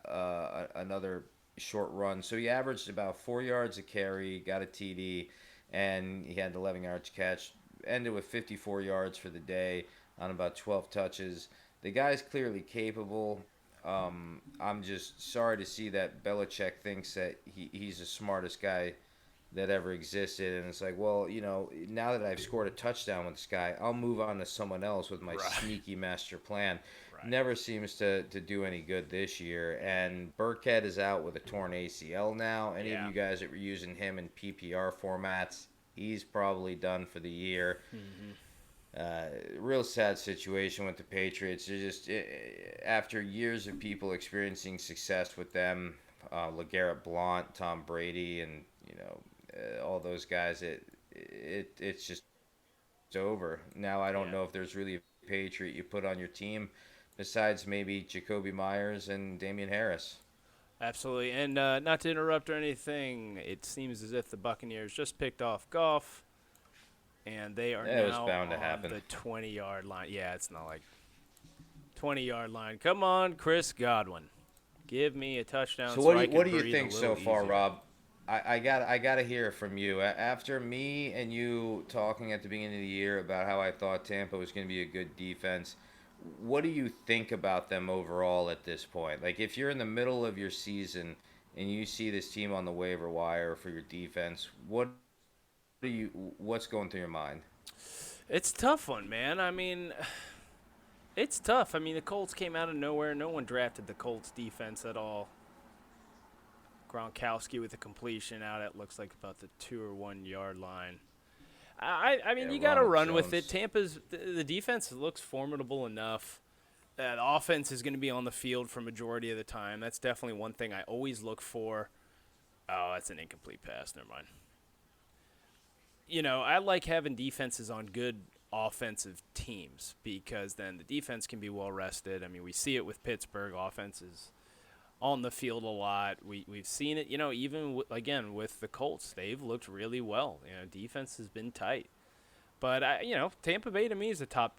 another short run. So he averaged about 4 yards a carry, got a TD, and he had an 11 yards catch, ended with 54 yards for the day on about 12 touches. The guy's clearly capable. I'm just sorry to see that Belichick thinks that he's the smartest guy that ever existed. And it's like, well, now that I've scored a touchdown with this guy, I'll move on to someone else with my sneaky master plan. Right. Never seems to do any good this year. And Burkhead is out with a torn ACL now. Any of you guys that were using him in PPR formats, he's probably done for the year. Real sad situation with the Patriots. They're just, after years of people experiencing success with them, LeGarrette Blount, Tom Brady, and all those guys, it's just over. Now I don't know if there's really a Patriot you put on your team besides maybe Jacoby Myers and Damian Harris. Absolutely. And not to interrupt or anything, it seems as if the Buccaneers just picked off Goff, and they are now bound to on happen. the 20-yard line. Yeah, it's not like 20-yard line. Come on, Chris Godwin. Give me a touchdown. So So I what can do you breathe think a so little far, easier. Rob? I gotta hear it from you. After me and you talking at the beginning of the year about how I thought Tampa was going to be a good defense, what do you think about them overall at this point? Like, if you're in the middle of your season and you see this team on the waiver wire for your defense, what's going through your mind? It's a tough one, man. I mean, it's tough. I mean, the Colts came out of nowhere. No one drafted the Colts defense at all. Gronkowski with a completion out at looks like about the 2 or 1 yard line. I mean, Yeah, you got to Ronald run with it. Jones. Tampa's the defense looks formidable enough. The offense is going to be on the field for majority of the time. That's definitely one thing I always look for. Oh, that's an incomplete pass. Never mind. I like having defenses on good offensive teams because then the defense can be well rested. I mean, we see it with Pittsburgh offenses on the field a lot. We've seen it, even again with the Colts, they've looked really well. Defense has been tight. But Tampa Bay to me is a top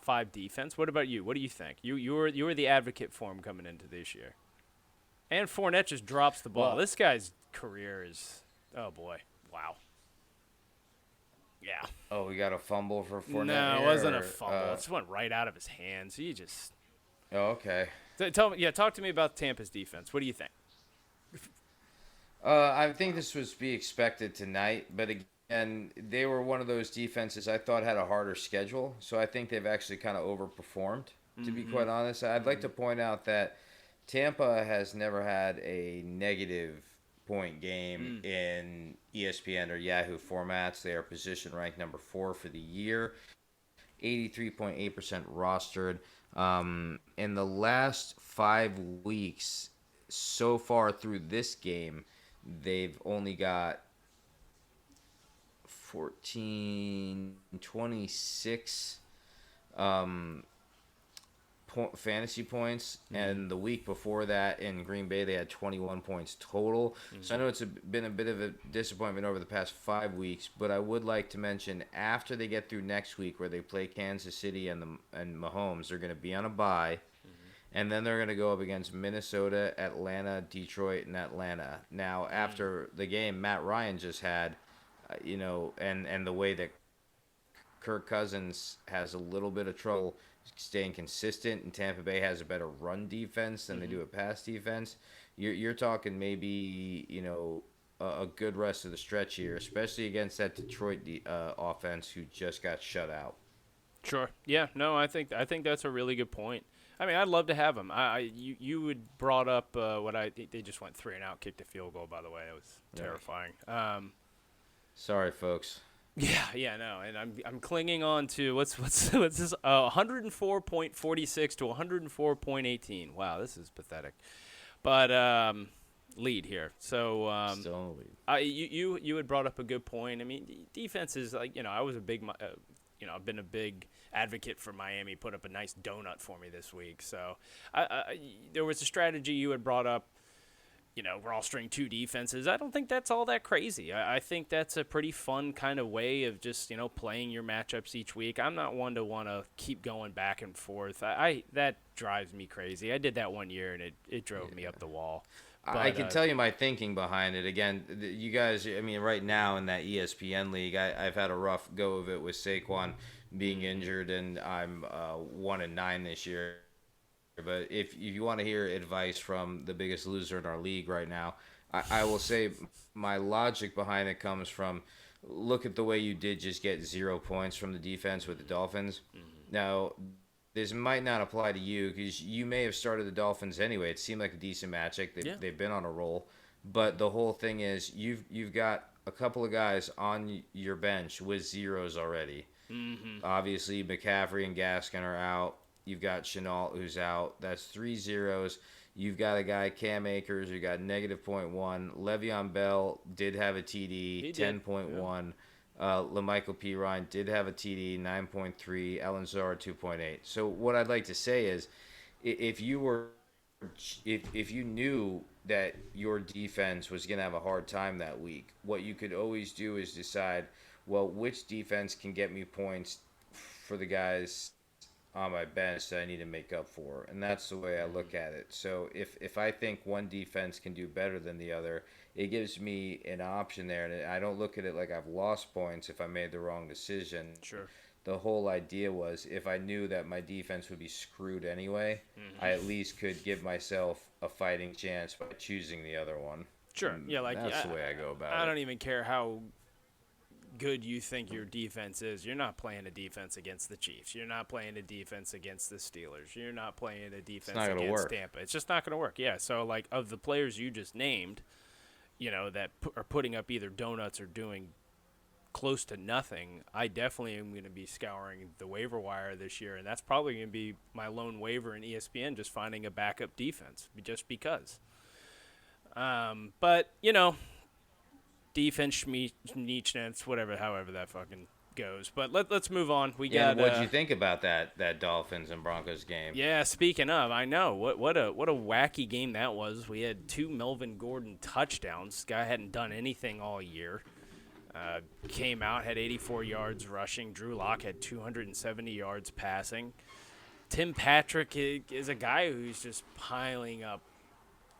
5 defense. What about you? What do you think? You were the advocate for him coming into this year. And Fournette just drops the ball. Well, This guy's career is, oh boy, wow. Yeah. Oh, we got a fumble for Fournette. No, it here, wasn't a or, fumble. It just went right out of his hands. He just Oh, okay. talk to me about Tampa's defense. What do you think? I think this was to be expected tonight, but again, they were one of those defenses I thought had a harder schedule, so I think they've actually kind of overperformed, to be quite honest. I'd like to point out that Tampa has never had a negative point game in ESPN or Yahoo formats. They are position ranked number 4 for the year, 83.8% rostered. In the last 5 weeks, so far through this game, they've only got 14, 26 fantasy points, and the week before that in Green Bay they had 21 points total. So I know it's been a bit of a disappointment over the past 5 weeks, but I would like to mention after they get through next week where they play Kansas City and Mahomes, they're going to be on a bye. And then they're going to go up against Minnesota, Atlanta, Detroit, and Atlanta. Now, after the game Matt Ryan just had, and the way that Kirk Cousins has a little bit of trouble staying consistent, and Tampa Bay has a better run defense than they do a pass defense, you're talking maybe, a good rest of the stretch here, especially against that Detroit offense who just got shut out. Sure. Yeah. No, I think that's a really good point. I mean, I'd love to have him. You had brought up they just went 3 and out, kicked a field goal. By the way, it was terrifying. Sorry, folks. Yeah, no, and I'm clinging on to what's this 104.46 to 104.18. Wow, this is pathetic. But lead here. So Still in the lead. you had brought up a good point. I mean, defense is like I was a big I've been a big advocate for Miami. Put up a nice donut for me this week. So there was a strategy you had brought up. Rostering 2 defenses. I don't think that's all that crazy. I think that's a pretty fun kind of way of just playing your matchups each week. I'm not one to want to keep going back and forth. That drives me crazy. I did that one year and it drove me up the wall. But, I can tell you my thinking behind it. Again, you guys, I mean, right now in that ESPN league, I've had a rough go of it with Saquon being injured, and I'm 1-9 this year. But if you want to hear advice from the biggest loser in our league right now, I will say my logic behind it comes from look at the way you did just get 0 points from the defense with the Dolphins. Now, this might not apply to you because you may have started the Dolphins anyway. It seemed like a decent matchup. They've been on a roll. But the whole thing is you've got a couple of guys on your bench with zeros already. Obviously, McCaffrey and Gaskin are out. You've got Chenault who's out. That's 3 zeros. You've got a guy, Cam Akers, who got -0.1. Le'Veon Bell did have a TD, 10.1. LaMichael P. Ryan did have a TD, 9.3. Ellen Zara, 2.8. So what I'd like to say is if you knew that your defense was going to have a hard time that week, what you could always do is decide, well, which defense can get me points for the guys on my bench that I need to make up for, and that's the way I look at it. So if I think one defense can do better than the other, it gives me an option there, and I don't look at it like I've lost points if I made the wrong decision. Sure. The whole idea was if I knew that my defense would be screwed anyway, I at least could give myself a fighting chance by choosing the other one. Sure. And Yeah, like that's the way I go about it. I don't even care how good you think your defense is. You're not playing a defense against the Chiefs. You're not playing a defense against the Steelers. You're not playing a defense not gonna against work. Tampa. It's just not going to work. Yeah. So like of the players you just named, that are putting up either donuts or doing close to nothing, I definitely am going to be scouring the waiver wire this year, and that's probably going to be my lone waiver in ESPN, just finding a backup defense, just because. But defense, Schmeechnance, whatever, however that fucking goes. But let's move on. We got. What do you think about that Dolphins and Broncos game? Yeah, speaking of, I know what a wacky game that was. We had 2 Melvin Gordon touchdowns. Guy hadn't done anything all year. Came out, had 84 yards rushing. Drew Lock had 270 yards passing. Tim Patrick is a guy who's just piling up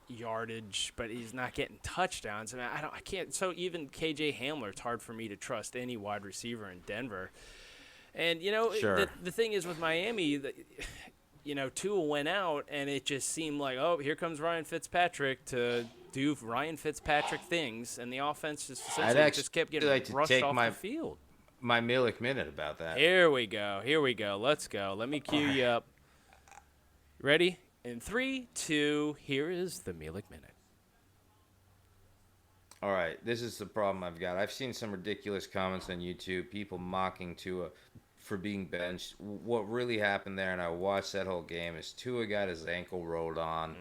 yardage, but he's not getting touchdowns. And I can't. So even KJ Hamler, it's hard for me to trust any wide receiver in Denver. And Sure. the thing is with Miami, Tua went out, and it just seemed like, oh, here comes Ryan Fitzpatrick to do Ryan Fitzpatrick things, and the offense just essentially just kept getting like to rushed take off my- the field. My Milik minute about that. Here we go. Let's go. Let me cue you up. Ready? In 3, 2, here is the Milik Minute. All right, this is the problem I've got. I've seen some ridiculous comments on YouTube, people mocking Tua for being benched. What really happened there, and I watched that whole game, is Tua got his ankle rolled on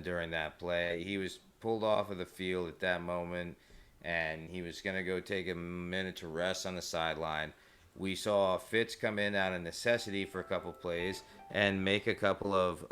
during that play. He was pulled off of the field at that moment, and he was going to go take a minute to rest on the sideline. We saw Fitz come in out of necessity for a couple plays and make a couple of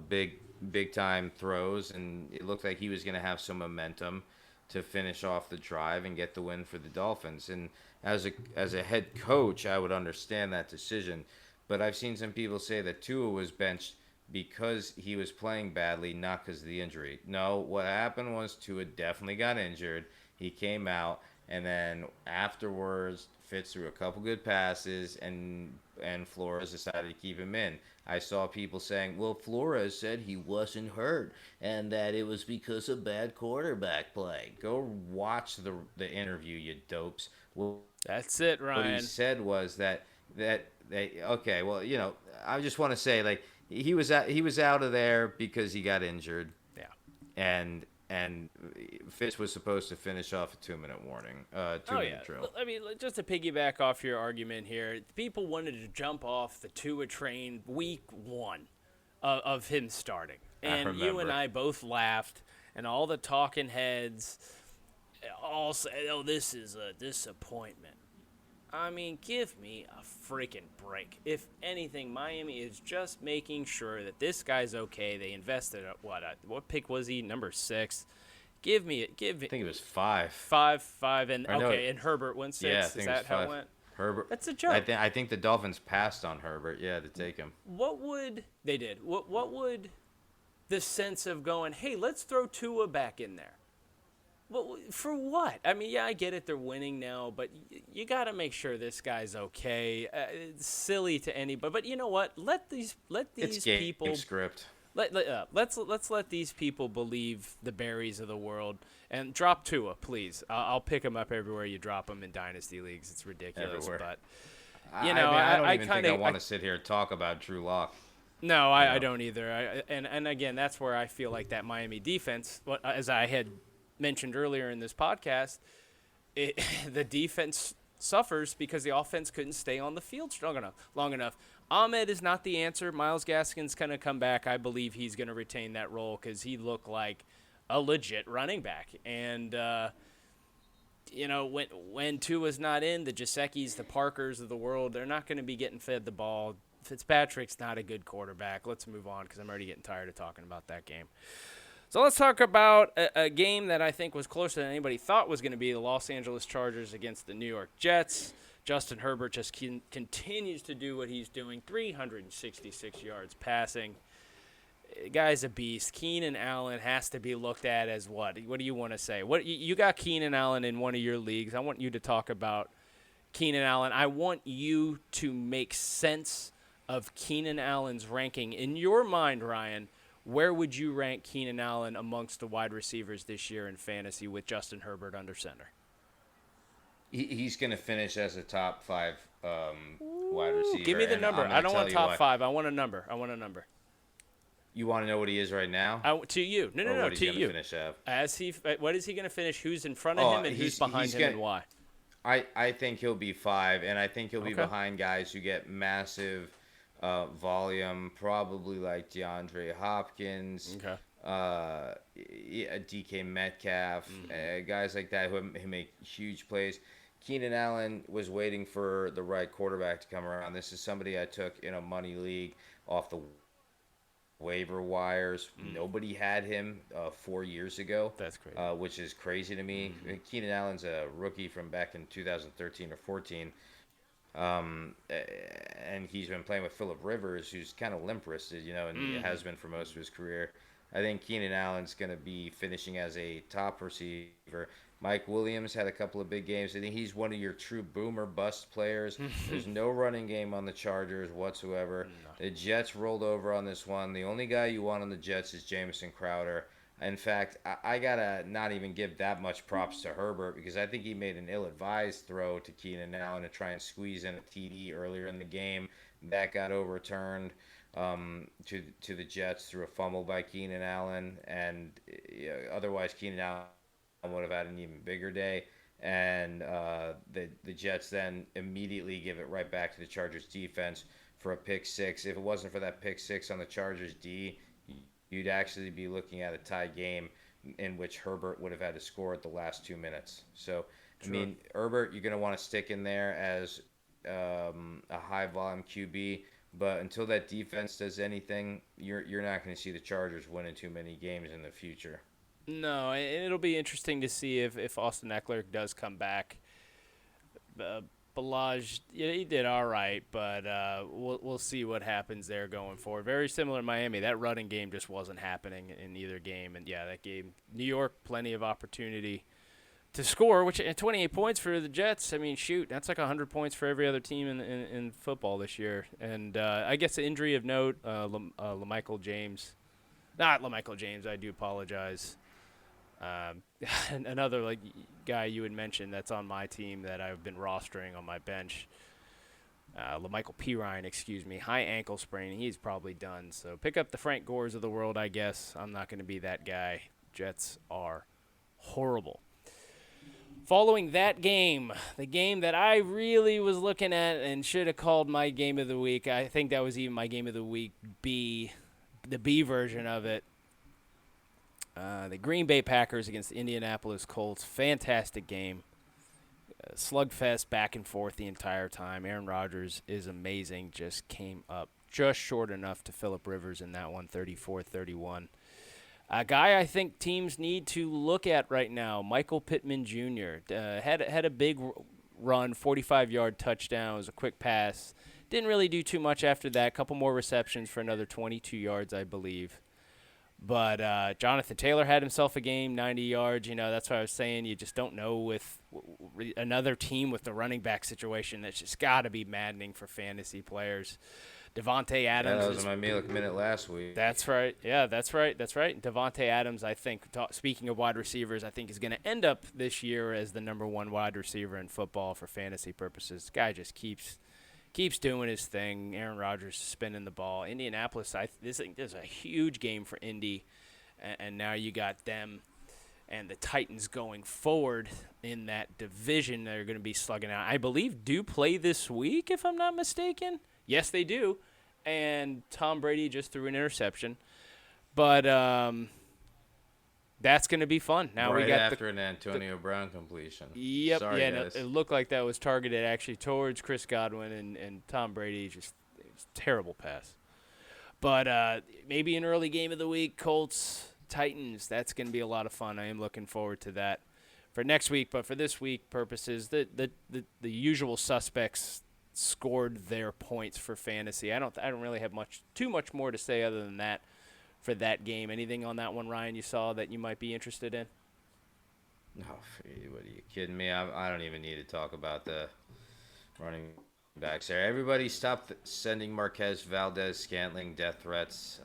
big time throws, and it looked like he was going to have some momentum to finish off the drive and get the win for the Dolphins. And as a head coach, I would understand that decision, but I've seen some people say that Tua was benched because he was playing badly, not because of the injury. No, what happened was Tua definitely got injured. He came out, and then afterwards, Fitz threw a couple good passes, and Flores decided to keep him in. I saw people saying, well, Flores said he wasn't hurt and that it was because of bad quarterback play. Go watch the interview, you dopes. Well, That's it, what Ryan. he said was that they okay, well, I just want to say, like, he was out of there because he got injured. Yeah. And Fitz was supposed to finish off a 2-minute warning, 2-minute drill. I mean, just to piggyback off your argument here, people wanted to jump off the Tua train week 1 of him starting. And you and I both laughed, and all the talking heads all said, oh, this is a disappointment. I mean, give me a freaking break. If anything, Miami is just making sure that this guy's okay. They invested at what pick was he? Number 6. Give me. I think it was 5. 5, and I know okay, and Herbert went 6. Yeah, I Is think that it was how 5. it went? Herbert. That's a joke. I think the Dolphins passed on Herbert. Yeah, to take him. What would they did? What would the sense of going? Hey, let's throw Tua back in there. Well, for what? I mean, yeah, I get it. They're winning now, but you got to make sure this guy's okay. It's silly to anybody, but you know what? Let these It's game people script. let's let these people believe the Berries of the world and drop Tua, please. I'll pick him up everywhere you drop him in dynasty leagues. It's ridiculous, Everywhere. but I don't even think I kinda- want to sit here and talk about Drew Lock. No, I don't either. And again, that's where I feel like that Miami defense, as I had mentioned earlier in this podcast, the defense suffers because the offense couldn't stay on the field long enough. Ahmed is not the answer. Myles Gaskin's going to come back. I believe he's going to retain that role because he looked like a legit running back. And, when Tua's not in, the Giuseppes, the Parkers of the world, they're not going to be getting fed the ball. Fitzpatrick's not a good quarterback. Let's move on because I'm already getting tired of talking about that game. So let's talk about a game that I think was closer than anybody thought was going to be, the Los Angeles Chargers against the New York Jets. Justin Herbert just continues to do what he's doing, 366 yards passing. Guy's a beast. Keenan Allen has to be looked at as what? What do you want to say? What you got Keenan Allen in one of your leagues. I want you to talk about Keenan Allen. I want you to make sense of Keenan Allen's ranking. In your mind, Ryan, where would you rank Keenan Allen amongst the wide receivers this year in fantasy with Justin Herbert under center? He's going to finish as a top 5 wide receiver. Give me the number. I don't want top why. 5. I want a number. You want to know what he is right now? To you. No, Or no, what he's to gonna you. Finish at? What is he going to finish? Who's in front of him and who's behind him and why? I think he'll be 5, and I think he'll be Okay. behind guys who get massive volume, probably like DeAndre Hopkins, Okay. DK Metcalf, guys like that who make huge plays. Keenan Allen was waiting for the right quarterback to come around. This is somebody I took in a money league off the waiver wires. Nobody had him 4 years ago. That's crazy. Which is crazy to me. Keenan Allen's a rookie from back in 2013 or 14. And he's been playing with Phillip Rivers, who's kind of limp-wristed, and he has been for most of his career. I think Keenan Allen's going to be finishing as a top receiver. Mike Williams had a couple of big games. I think he's one of your true boomer bust players. There's no running game on the Chargers whatsoever. The Jets rolled over on this one. The only guy you want on the Jets is Jamison Crowder. In fact, I got to not even give that much props to Herbert because I think he made an ill-advised throw to Keenan Allen to try and squeeze in a TD earlier in the game. That got overturned to the Jets through a fumble by Keenan Allen. And otherwise, Keenan Allen would have had an even bigger day. And the Jets then immediately give it right back to the Chargers defense for a pick six. If it wasn't for that pick six on the Chargers D, you'd actually be looking at a tie game in which Herbert would have had to score at the last 2 minutes. So, I mean, Herbert, you're going to want to stick in there as a high-volume QB. But until that defense does anything, you're not going to see the Chargers winning too many games in the future. No, and it'll be interesting to see if Austin Eckler does come back. Balaj, he did all right, but we'll see what happens there going forward. Very similar to Miami. That running game just wasn't happening in either game. And, yeah, that game, New York, plenty of opportunity to score, which 28 points for the Jets. I mean, shoot, that's like 100 points for every other team in football this year. And I guess the injury of note, LaMichael James. Not LaMichael James, I do apologize. Another guy you had mentioned that's on my team that I've been rostering on my bench, LaMichael Pirine, high ankle sprain. He's probably done. So pick up the Frank Gores of the world, I guess. I'm not going to be that guy. Jets are horrible. Following that game, the game that I really was looking at and should have called my game of the week, I think that was even my game of the week B, the B version of it. The Green Bay Packers against the Indianapolis Colts. Fantastic game. Slugfest back and forth the entire time. Aaron Rodgers is amazing. Just came up just short enough to Phillip Rivers in that one, 34-31. A guy I think teams need to look at right now, Michael Pittman Jr. Had a big run, 45-yard touchdown. It was a quick pass. Didn't really do too much after that. A couple more receptions for another 22 yards, I believe. But Jonathan Taylor had himself a game, 90 yards. That's what I was saying. You just don't know with another team with the running back situation. That's just got to be maddening for fantasy players. Devontae Adams. That was my minute last week. That's right. Yeah, that's right. Devontae Adams, I think, speaking of wide receivers, I think is going to end up this year as the number one wide receiver in football for fantasy purposes. This guy just keeps doing his thing. Aaron Rodgers spinning the ball. Indianapolis, this is a huge game for Indy, and now you got them and the Titans going forward in that division. They're going to be slugging out. I believe do play this week, if I'm not mistaken. Yes, they do. And Tom Brady just threw an interception. But that's going to be fun. Now right we got after an Antonio Brown completion. Yep. Sorry, guys. It looked like that was targeted actually towards Chris Godwin and Tom Brady. It was a terrible pass. But maybe an early game of the week, Colts, Titans. That's going to be a lot of fun. I am looking forward to that. for next week, but for this week purposes, the usual suspects scored their points for fantasy. I don't really have too much more to say other than that for that game. Anything on that one, Ryan, you saw that you might be interested in? Oh, what are you kidding me? I don't even need to talk about the running backs there. Everybody stop sending Marquez Valdez-Scantling death threats.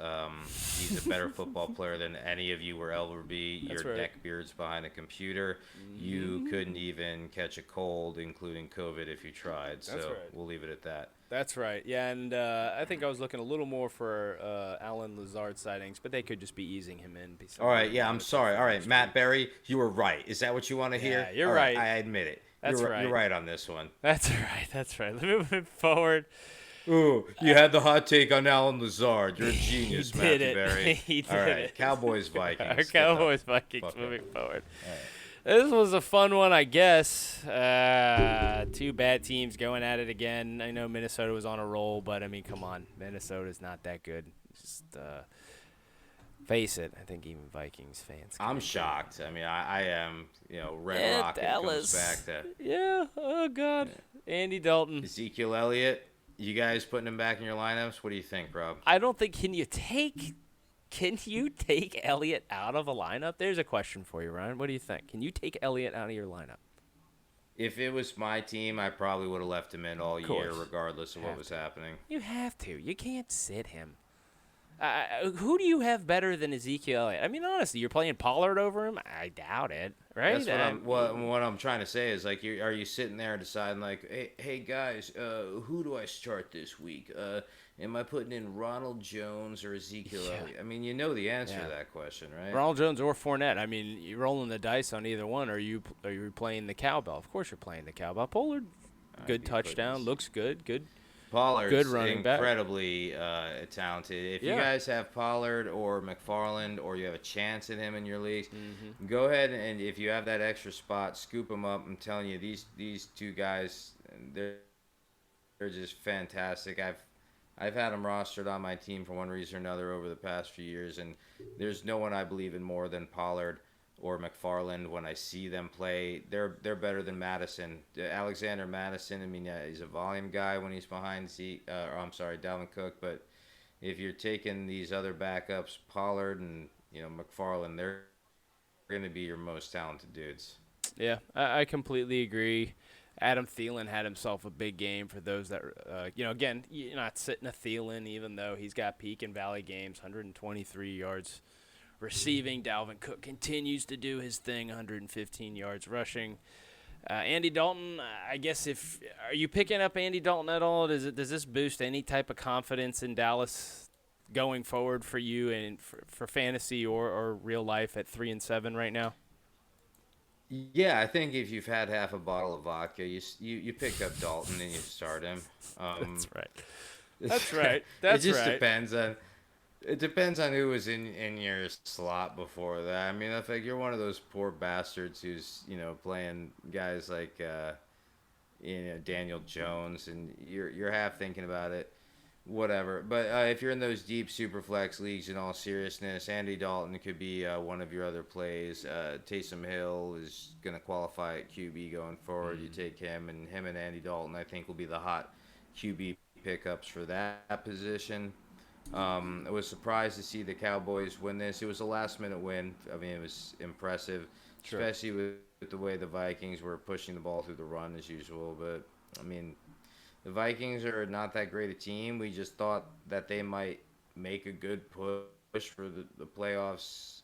He's a better football player than any of you will ever be. That's Your right. neckbeards behind a computer. You couldn't even catch a cold, including COVID, if you tried. So That's right. we'll leave it at that. That's right. Yeah, and I think I was looking a little more for Alan Lazard sightings, but they could just be easing him in. All right, yeah, I'm sorry. All right, Matt Berry, you were right. Is that what you want to hear? Yeah, you're All right. I admit it. That's You're right. right on this one. That's right. That's right. Moving forward. Ooh, you had the hot take on Alan Lazard. You're a genius, He Matthew did it. Berry. He did All right, it. Cowboys, Vikings. Our Get the Cowboys Vikings fuck moving up. forward. All right. This was a fun one, I guess. Two bad teams going at it again. I know Minnesota was on a roll, but, I mean, come on. Minnesota's not that good. Just face it. I think even Vikings fans. I'm shocked. I mean, I am, Red Yeah, Rocket Dallas. comes back to Yeah. Oh, God. Andy Dalton. Ezekiel Elliott. You guys putting him back in your lineups? What do you think, Rob? I don't think can you take Elliott out of a lineup? There's a question for you, Ryan. What do you think? Can you take Elliott out of your lineup? If it was my team, I probably would have left him in all year, course. regardless of what Have was to. happening. You have to. You can't sit him. Who do you have better than Ezekiel Elliott? I mean, honestly, you're playing Pollard over him? I doubt it, right? That's what I'm trying to say is like, are you sitting there deciding like, hey guys, who do I start this week? Am I putting in Ronald Jones or Ezekiel Yeah. Elliott? I mean, you know the answer Yeah. to that question, right? Ronald Jones or Fournette. I mean, you're rolling the dice on either one. Are you playing the cowbell? Of course, you're playing the cowbell. Pollard, good touchdown, goodness. looks good. Good. Pollard's Good running back. incredibly talented. If Yeah. you guys have Pollard or McFarland, or you have a chance at him in your leagues, Mm-hmm. go ahead and if you have that extra spot, scoop them up. I'm telling you, these two guys, they're just fantastic. I've had them rostered on my team for one reason or another over the past few years, and there's no one I believe in more than Pollard or McFarland. When I see them play, they're better than Madison. Alexander Madison, I mean, he's a volume guy when he's behind Dalvin Cook. But if you're taking these other backups, Pollard and McFarland, they're going to be your most talented dudes. Yeah, I completely agree. Adam Thielen had himself a big game for those that, again, you're not sitting a Thielen, even though he's got peak and valley games, 123 yards receiving. Dalvin Cook continues to do his thing, 115 yards rushing. Andy Dalton, I guess are you picking up Andy Dalton at all? Does this boost any type of confidence in Dallas going forward for you and for fantasy or real life at 3-7 right now? Yeah, I think if you've had half a bottle of vodka, you pick up Dalton and you start him. That's right. That's right. That's it just right. depends on. It depends on who was in your slot before that. I mean, I think you're one of those poor bastards who's playing guys like Daniel Jones, and you're half thinking about it. Whatever. But if you're in those deep super flex leagues, in all seriousness, Andy Dalton could be one of your other plays. Taysom Hill is going to qualify at QB going forward. You take him and Andy Dalton, I think, will be the hot QB pickups for that position. I was surprised to see the Cowboys win this. It was a last-minute win. I mean, it was impressive, Sure. especially with the way the Vikings were pushing the ball through the run as usual. But, I mean, the Vikings are not that great a team. We just thought that they might make a good push for the playoffs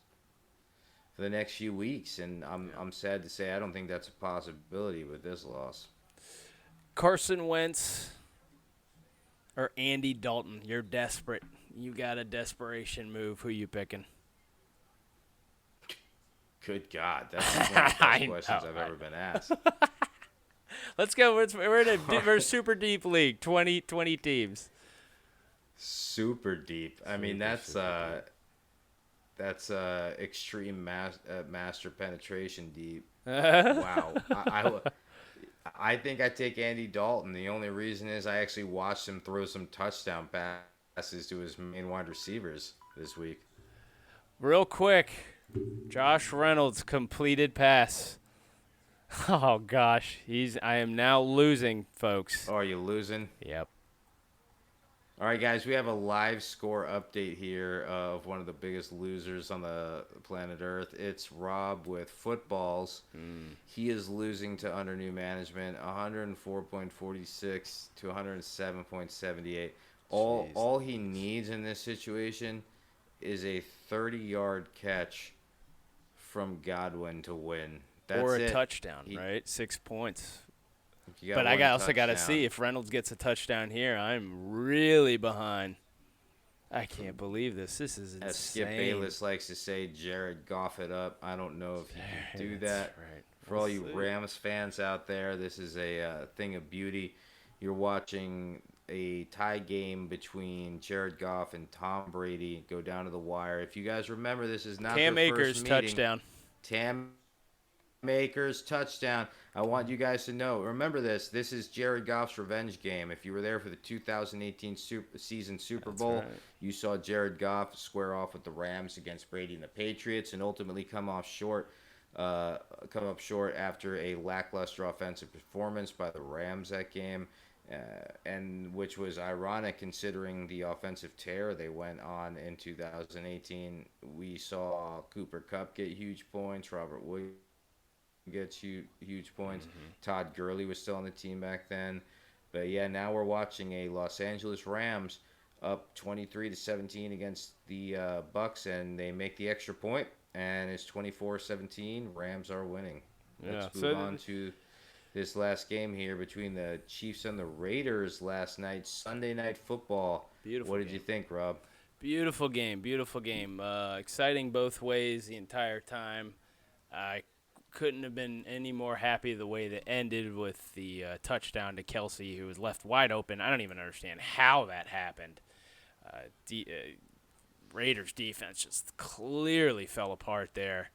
for the next few weeks, and I'm sad to say I don't think that's a possibility with this loss. Carson Wentz or Andy Dalton? You're desperate. You got a desperation move. Who you picking? Good God, that's one of the best I questions know, I've I ever been asked. Let's go. We're in we're a super deep league. 20 teams. Super deep. I mean, that's extreme master penetration deep. Wow. I think I take Andy Dalton. The only reason is I actually watched him throw some touchdown passes to his main wide receivers this week. Real quick, Josh Reynolds completed pass. Oh gosh, I am now losing, folks. Oh, are you losing? Yep. All right, guys, we have a live score update here of one of the biggest losers on the planet Earth. It's Rob with footballs. He is losing to under new management, 104.46 to 107.78. All Jeez. all he needs in this situation is a 30-yard catch from Godwin to win. That's Or a it. touchdown, He- right? 6 points. you got But I one also got to touchdown. see if Reynolds gets a touchdown here. I'm really behind. I can't believe this. This is insane. As Skip Bayless likes to say, Jared Goff it up. I don't know if he can do That's that. right. For all We'll you see. Rams fans out there, this is a thing of beauty. You're watching a tie game between Jared Goff and Tom Brady go down to the wire. If you guys remember, this is not Cam their Akers first meeting. touchdown. Tam Akers touchdown. I want you guys to know. Remember this. This is Jared Goff's revenge game. If you were there for the 2018 season Super That's Bowl, right. you saw Jared Goff square off with the Rams against Brady and the Patriots, and ultimately come up short after a lackluster offensive performance by the Rams that game, and which was ironic considering the offensive tear they went on in 2018. We saw Cooper Kupp get huge points, Robert Williams gets huge points. Todd Gurley was still on the team back then. But yeah, now we're watching a Los Angeles Rams up 23-17 against the Bucks, and they make the extra point, and it's 24-17. Rams are winning. Yeah, Let's so move on to this last game here between the Chiefs and the Raiders last night, Sunday Night Football. Beautiful What did game. you think, Rob? Beautiful game. Beautiful game. Exciting both ways the entire time. I couldn't have been any more happy the way that ended with the touchdown to Kelsey, who was left wide open. I don't even understand how that happened. Raiders defense just clearly fell apart there.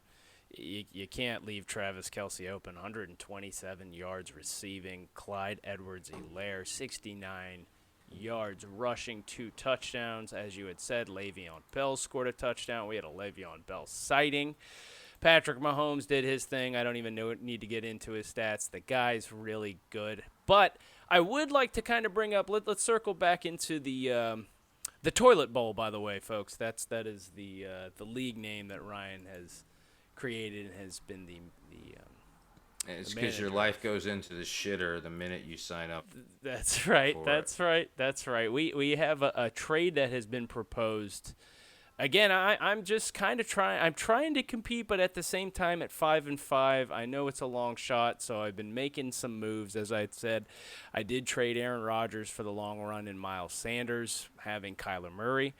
You can't leave Travis Kelsey open. 127 yards receiving. Clyde Edwards-Helaire, 69 yards rushing, 2 touchdowns. As you had said, Le'Veon Bell scored a touchdown. We had a Le'Veon Bell sighting. Patrick Mahomes did his thing. I don't even need to get into his stats. The guy's really good. But I would like to kind of bring up. Let's circle back into the Toilet Bowl. By the way, folks, that is the league name that Ryan has created and has been the It's The because your manager. life goes into the shitter the minute you sign up. That's right. for That's right. That's right. We have a trade that has been proposed. Again, I'm just kind of trying. I'm trying to compete, but at the same time, at 5-5, I know it's a long shot. So I've been making some moves. As I had said, I did trade Aaron Rodgers for the long run and Miles Sanders, having Kyler Murray.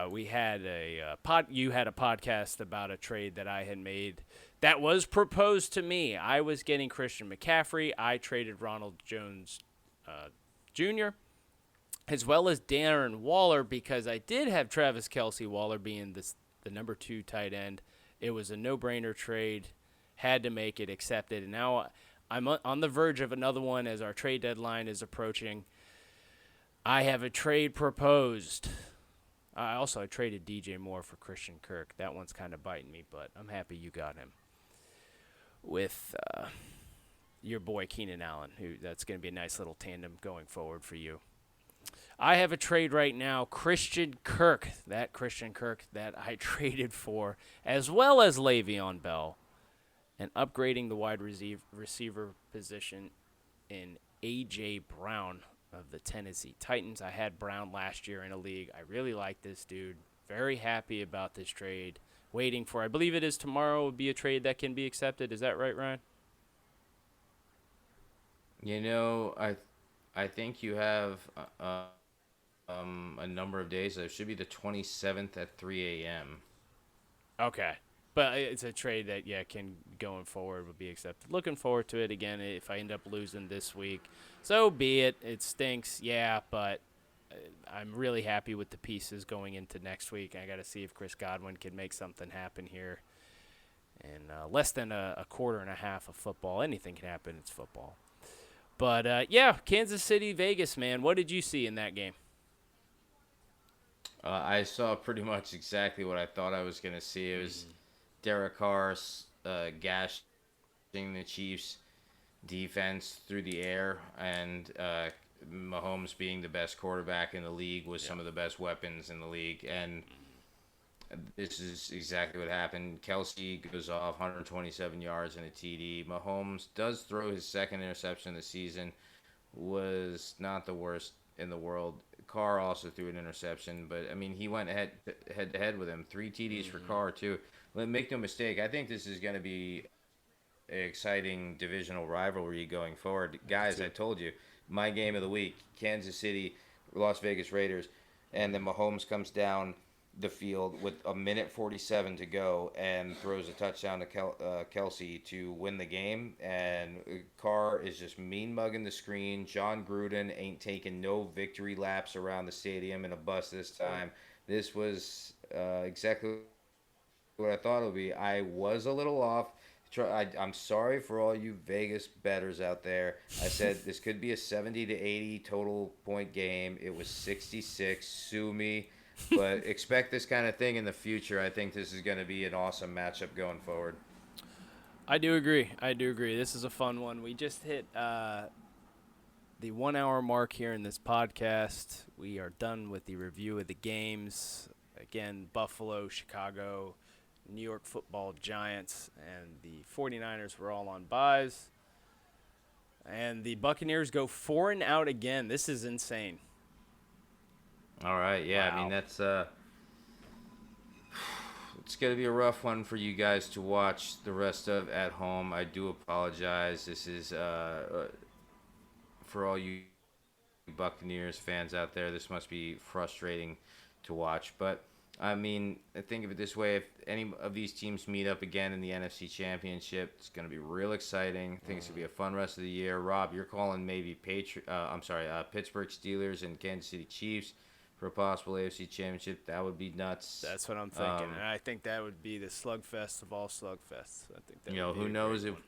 We had you had a podcast about a trade that I had made that was proposed to me. I was getting Christian McCaffrey. I traded Ronald Jones Jr. as well as Darren Waller because I did have Travis Kelsey, Waller being the number 2 tight end. It was a no-brainer trade. Had to make it, accepted. And now I'm on the verge of another one as our trade deadline is approaching. I have a trade proposed. I traded DJ Moore for Christian Kirk. That one's kind of biting me, but I'm happy you got him. With your boy Keenan Allen, that's going to be a nice little tandem going forward for you. I have a trade right now, Christian Kirk that I traded for, as well as Le'Veon Bell, and upgrading the wide receiver position in A.J. Brown of the Tennessee Titans. I had Brown last year in a league. I really like this dude. Very happy about this trade. Waiting for, I believe it is tomorrow, would be a trade that can be accepted. Is that right, Ryan? You know, I think you have a number of days. It should be the 27th at 3 a.m. Okay. But it's a trade that, can going forward would be accepted. Looking forward to it again. If I end up losing this week, so be it. It stinks, but I'm really happy with the pieces going into next week. I got to see if Chris Godwin can make something happen here. In less than a quarter and a half of football, anything can happen. It's football. But, Kansas City, Vegas, man. What did you see in that game? I saw pretty much exactly what I thought I was going to see. It was Derek Carr gashed the Chiefs defense through the air, and Mahomes being the best quarterback in the league with some of the best weapons in the league. And this is exactly what happened. Kelsey goes off 127 yards and a TD. Mahomes does throw his second interception of the season. Was not the worst in the world. Carr also threw an interception, but I mean he went head to head with him. 3 TDs for Carr too. Make no mistake, I think this is going to be an exciting divisional rivalry going forward. Guys, I told you, my game of the week, Kansas City, Las Vegas Raiders, and then Mahomes comes down the field with a minute 47 to go and throws a touchdown to Kelsey to win the game. And Carr is just mean mugging the screen. John Gruden ain't taking no victory laps around the stadium in a bus this time. This was exactly what I thought it would be. I was a little off. I'm sorry for all you Vegas bettors out there. I said this could be a 70 to 80 total point game. It was 66. Sue me. But expect this kind of thing in the future. I think this is going to be an awesome matchup going forward. I do agree. This is a fun one. We just hit the 1 hour mark here in this podcast. We are done with the review of the games. Again, Buffalo, Chicago, New York Football Giants, and the 49ers were all on byes. And the Buccaneers go 4-out again. This is insane. All right, yeah. Wow. I mean, that's it's going to be a rough one for you guys to watch the rest of at home. I do apologize. This is for all you Buccaneers fans out there, this must be frustrating to watch. But I mean, think of it this way: if any of these teams meet up again in the NFC Championship, it's going to be real exciting. I think it's going to be a fun rest of the year. Rob, you're calling maybe Pittsburgh Steelers and Kansas City Chiefs for a possible AFC Championship. That would be nuts. That's what I'm thinking. And I think that would be the slugfest of all slugfests. I think that would be who a knows great if one.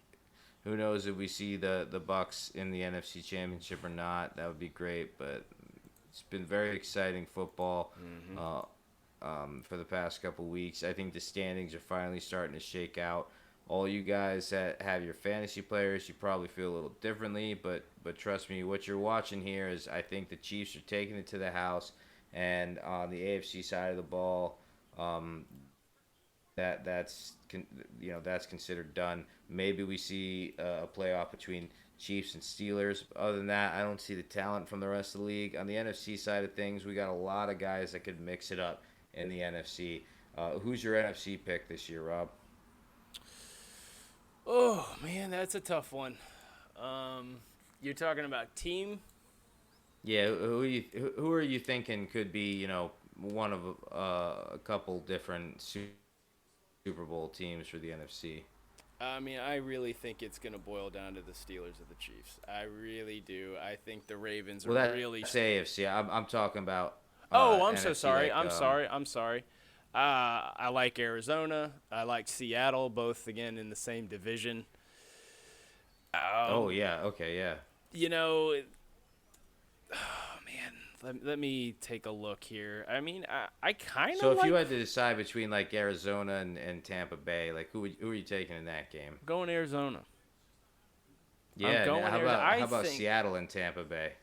who knows if we see the Bucks in the NFC Championship or not. That would be great. But it's been very exciting football for the past couple weeks. I think the standings are finally starting to shake out. All you guys that have your fantasy players, you probably feel a little differently, but trust me, what you're watching here is I think the Chiefs are taking it to the house. And on the AFC side of the ball, that's considered done. Maybe we see a playoff between Chiefs and Steelers. Other than that, I don't see the talent from the rest of the league. On the NFC side of things, we got a lot of guys that could mix it up in the NFC. Who's your NFC pick this year, Rob? Oh, man, that's a tough one. You're talking about team? Yeah, who are you thinking could be, one of a couple different Super Bowl teams for the NFC? I mean, I really think it's going to boil down to the Steelers or the Chiefs. I really do. I think the Ravens are really. That's AFC. I'm talking about. I'm so NFC, sorry. like, I'm sorry. I like Arizona. I like Seattle, both, again, in the same division. Oh, yeah. Okay, yeah. Oh, man. Let me take a look here. I mean, I kind of So if you had to decide between, like, Arizona and Tampa Bay, like, who are you taking in that game? Going Arizona. Yeah, going how Arizona. about Seattle and Tampa Bay?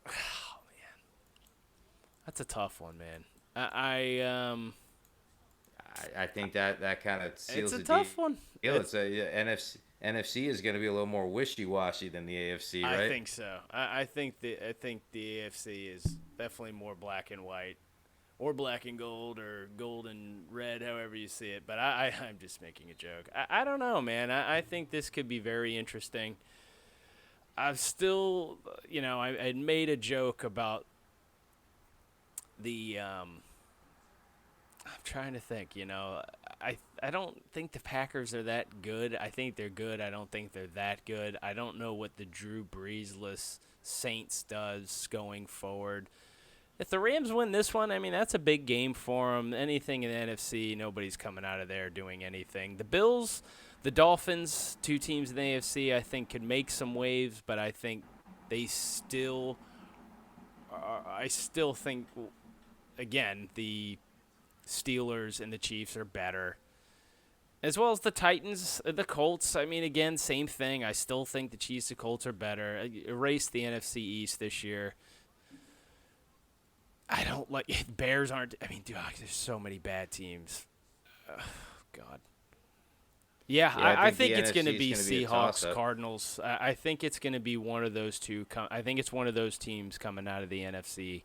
Oh, man. That's a tough one, man. I think that kind of seals it's a the tough deal. one. It's NFC is going to be a little more wishy-washy than the AFC, right? I think so. I think the AFC is definitely more black and white, or black and gold, or gold and red, however you see it. But I'm just making a joke. I don't know, man. I think this could be very interesting. I've still, I had made a joke about the. I'm trying to think. I don't think the Packers are that good. I think they're good. I don't think they're that good. I don't know what the Drew Breesless Saints does going forward. If the Rams win this one, I mean, that's a big game for them. Anything in the NFC, nobody's coming out of there doing anything. The Bills, the Dolphins, two teams in the AFC, I think could make some waves, but I think they still are. I still think, again, the Steelers and the Chiefs are better. As well as the Titans, the Colts. I mean, again, same thing. I still think the Chiefs and Colts are better. Erase the NFC East this year. I don't like Bears aren't. I mean, dude, there's so many bad teams. God. Yeah, Yeah, I think think the it's going to NFC be is gonna be a Seahawks, toss-up. Cardinals. I think it's going to be one of those two. I think it's one of those teams coming out of the NFC,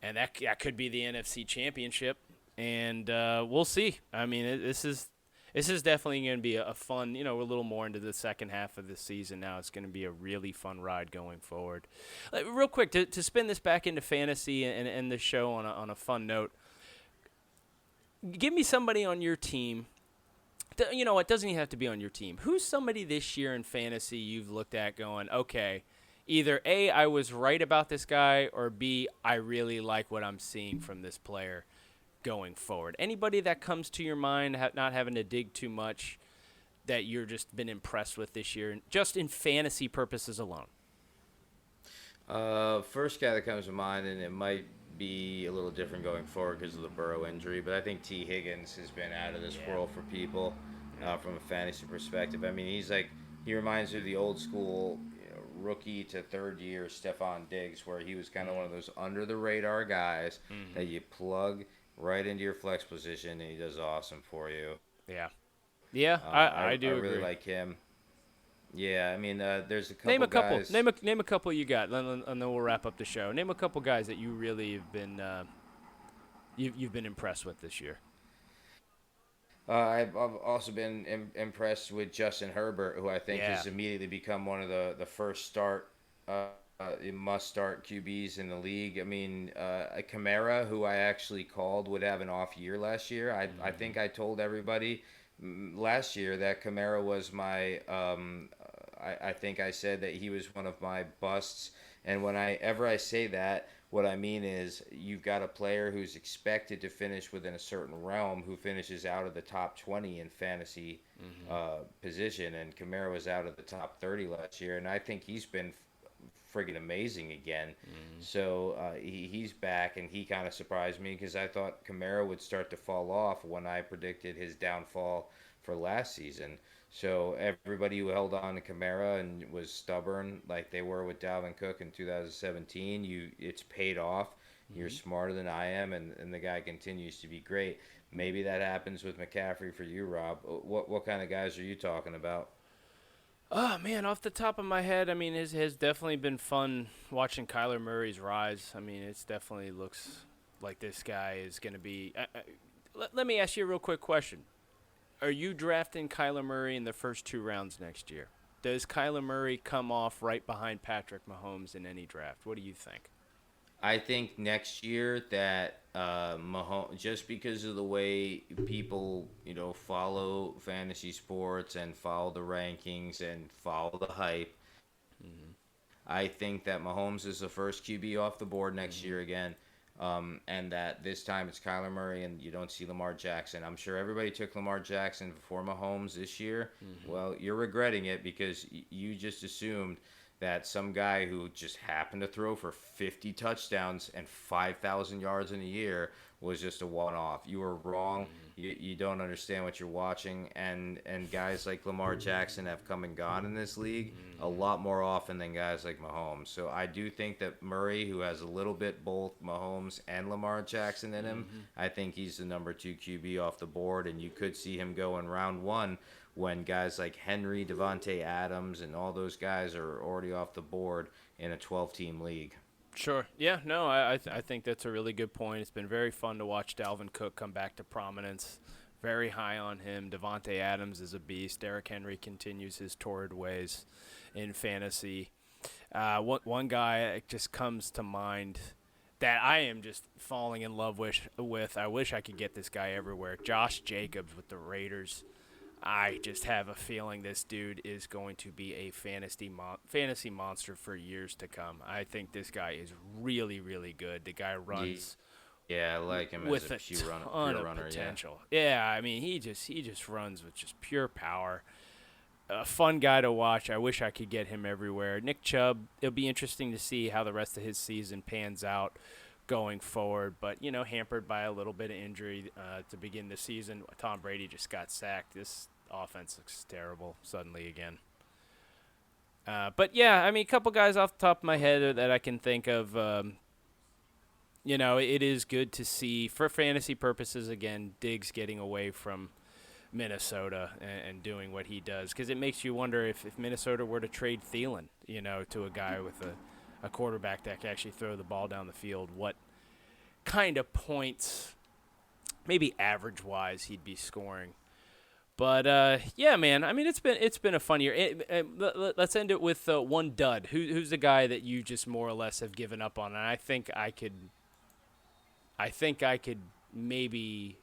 and that could be the NFC Championship. And we'll see. I mean, this is definitely going to be a fun. We're a little more into the second half of the season now. It's going to be a really fun ride going forward. Real quick, to spin this back into fantasy and end the show on a fun note. Give me somebody on your team. You know, it doesn't even have to be on your team. Who's somebody this year in fantasy you've looked at going, okay, either A, I was right about this guy, or B, I really like what I'm seeing from this player going forward? Anybody that comes to your mind, not having to dig too much, that you're just been impressed with this year, just in fantasy purposes alone? First guy that comes to mind, and it might be a little different going forward because of the Burrow injury, but I think T. Higgins has been out of this world for people from a fantasy perspective. I mean, he reminds me of the old school rookie to third year Stephon Diggs, where he was kind of one of those under the radar guys that you plug right into your flex position, and he does awesome for you. Yeah. Yeah, I do I agree. really like him. Yeah, I mean, there's a couple Name a couple. guys. Name a couple you got, and then we'll wrap up the show. Name a couple guys that you really have been you've been impressed with this year. I've also been impressed with Justin Herbert, who I think Yeah. has immediately become one of the first must-start QBs in the league. I mean, Kamara, who I actually called would have an off year last year. I think I told everybody last year that Kamara was my I think I said that he was one of my busts. And whenever I say that, what I mean is you've got a player who's expected to finish within a certain realm who finishes out of the top 20 in fantasy position. And Kamara was out of the top 30 last year. And I think he's been friggin' amazing again. So he's back, and he kind of surprised me because I thought Kamara would start to fall off when I predicted his downfall for last season. So everybody who held on to Kamara and was stubborn like they were with Dalvin Cook in 2017, it's paid off. You're smarter than I am, and the guy continues to be great. Maybe that happens with McCaffrey for you, Rob. What kind of guys are you talking about? Oh, man, off the top of my head, I mean, it has definitely been fun watching Kyler Murray's rise. I mean, it definitely looks like this guy is going to be let me ask you a real quick question. Are you drafting Kyler Murray in the first 2 rounds next year? Does Kyler Murray come off right behind Patrick Mahomes in any draft? What do you think? I think next year that Mahomes, just because of the way people, follow fantasy sports and follow the rankings and follow the hype, I think that Mahomes is the first QB off the board next year again. And that this time it's Kyler Murray and you don't see Lamar Jackson. I'm sure everybody took Lamar Jackson before Mahomes this year. Well, you're regretting it because you just assumed that some guy who just happened to throw for 50 touchdowns and 5,000 yards in a year was just a one-off. You were wrong. You don't understand what you're watching. And guys like Lamar Jackson have come and gone in this league a lot more often than guys like Mahomes. So I do think that Murray, who has a little bit both Mahomes and Lamar Jackson in him, I think he's the number 2 QB off the board. And you could see him go in round 1 when guys like Henry, Devontae Adams, and all those guys are already off the board in a 12-team league. Sure. Yeah, no, I think that's a really good point. It's been very fun to watch Dalvin Cook come back to prominence. Very high on him. Devontae Adams is a beast. Derrick Henry continues his torrid ways in fantasy. One guy that just comes to mind that I am just falling in love with. I wish I could get this guy everywhere. Josh Jacobs with the Raiders. I just have a feeling this dude is going to be a fantasy monster for years to come. I think this guy is really, really good. The guy runs Yeah, I like him with as a a pure ton of runner. potential. Yeah, I mean, he just runs with just pure power. A fun guy to watch. I wish I could get him everywhere. Nick Chubb, it'll be interesting to see how the rest of his season pans out going forward, but hampered by a little bit of injury to begin the season. Tom Brady just got sacked. This offense looks terrible suddenly again. But yeah, I mean, a couple guys off the top of my head that I can think of. It is good to see, for fantasy purposes, again, Diggs getting away from Minnesota and doing what he does, because it makes you wonder if Minnesota were to trade Thielen, to a guy with a quarterback that can actually throw the ball down the field, what kind of points, maybe average-wise, he'd be scoring. But yeah, man. I mean, it's been a fun year. Let's end it with one dud. Who's the guy that you just more or less have given up on? And I think I could maybe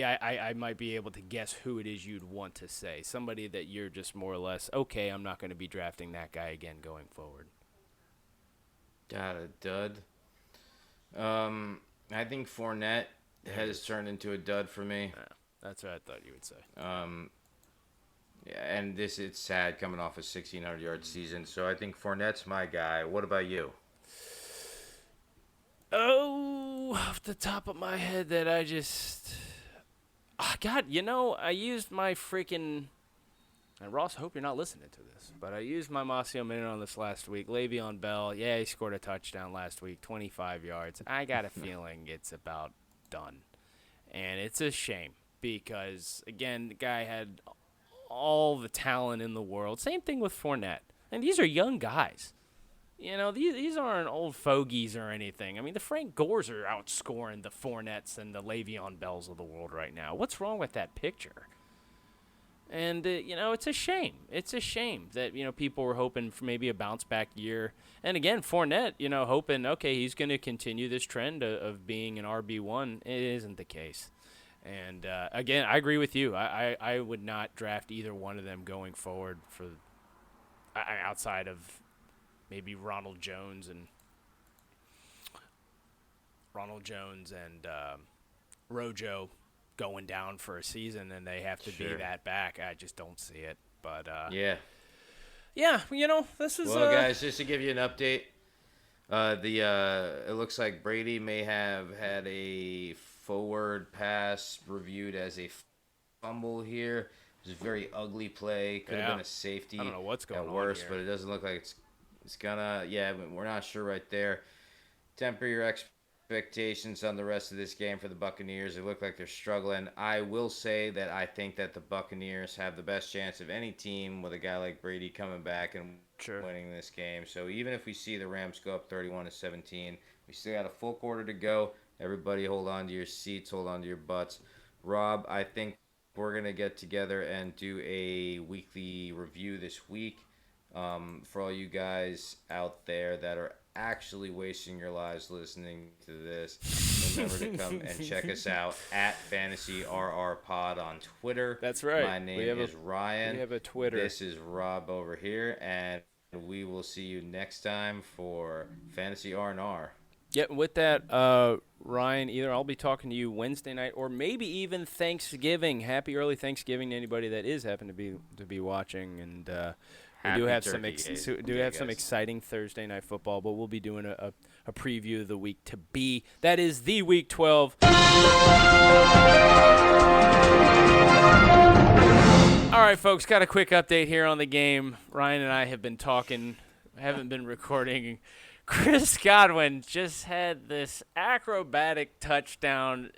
I might be able to guess who it is you'd want to say. Somebody that you're just more or less, okay, I'm not going to be drafting that guy again going forward. Got a dud. I think Fournette has turned into a dud for me. Yeah, that's what I thought you would say. Yeah, and it's sad coming off a 1,600-yard season. So I think Fournette's my guy. What about you? Oh, off the top of my head, that I just... Oh, God, I used my freaking... And Ross, I hope you're not listening to this, but I used my Masio minute on this last week. Le'Veon Bell, yeah, he scored a touchdown last week, 25 yards. I got a feeling it's about done. And it's a shame because, again, the guy had all the talent in the world. Same thing with Fournette. And these are young guys. These aren't old fogies or anything. I mean, the Frank Gores are outscoring the Fournettes and the Le'Veon Bells of the world right now. What's wrong with that picture? And, it's a shame. It's a shame that, people were hoping for maybe a bounce-back year. And, again, Fournette, hoping, okay, he's going to continue this trend of being an RB1. It isn't the case. And, again, I agree with you. I would not draft either one of them going forward for outside of maybe Ronald Jones and Rojo going down for a season, and they have to be that back. I just don't see it. But yeah, this is well, guys. Just to give you an update, it looks like Brady may have had a forward pass reviewed as a fumble here. It was a very ugly play. Could have been a safety. I don't know what's going on at worst, here. but it doesn't look like it's gonna. Yeah, but we're not sure right there. Temper your expectations on the rest of this game for the Buccaneers. They look like they're struggling. I will say that I think that the Buccaneers have the best chance of any team with a guy like Brady coming back and winning this game. So even if we see the Rams go up 31-17, we still got a full quarter to go. Everybody hold on to your seats, hold on to your butts. Rob, I think we're going to get together and do a weekly review this week. For all you guys out there that are actually wasting your lives listening to this, remember to come and check us out at Fantasy RR Pod on Twitter. That's right. My name is Ryan. We have a Twitter. This is Rob over here, and we will see you next time for Fantasy R&R. Yeah, with that, Ryan, either I'll be talking to you Wednesday night or maybe even Thanksgiving. Happy early Thanksgiving to anybody that is happen to be watching, and we do have some exciting Thursday night football, but we'll be doing a preview of the week to be. That is the Week 12. All right, folks, got a quick update here on the game. Ryan and I have been talking, haven't been recording. Chris Godwin just had this acrobatic touchdown.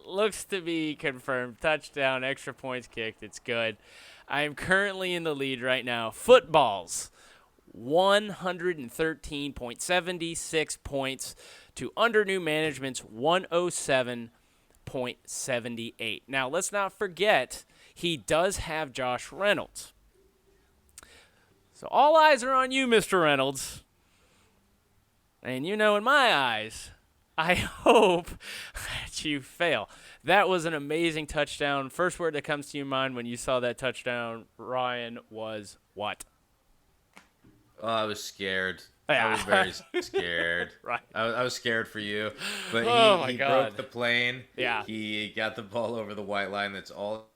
Looks to be confirmed. Touchdown, extra points kicked. It's good. I am currently in the lead right now. Footballs, 113.76 points to under new management's 107.78. Now, let's not forget, he does have Josh Reynolds. So all eyes are on you, Mr. Reynolds. And in my eyes, I hope that you fail. That was an amazing touchdown. First word that comes to your mind when you saw that touchdown, Ryan, was what? Oh, I was scared. I was very scared. Right. I was scared for you. But he broke the plane. Yeah. He got the ball over the white line. That's all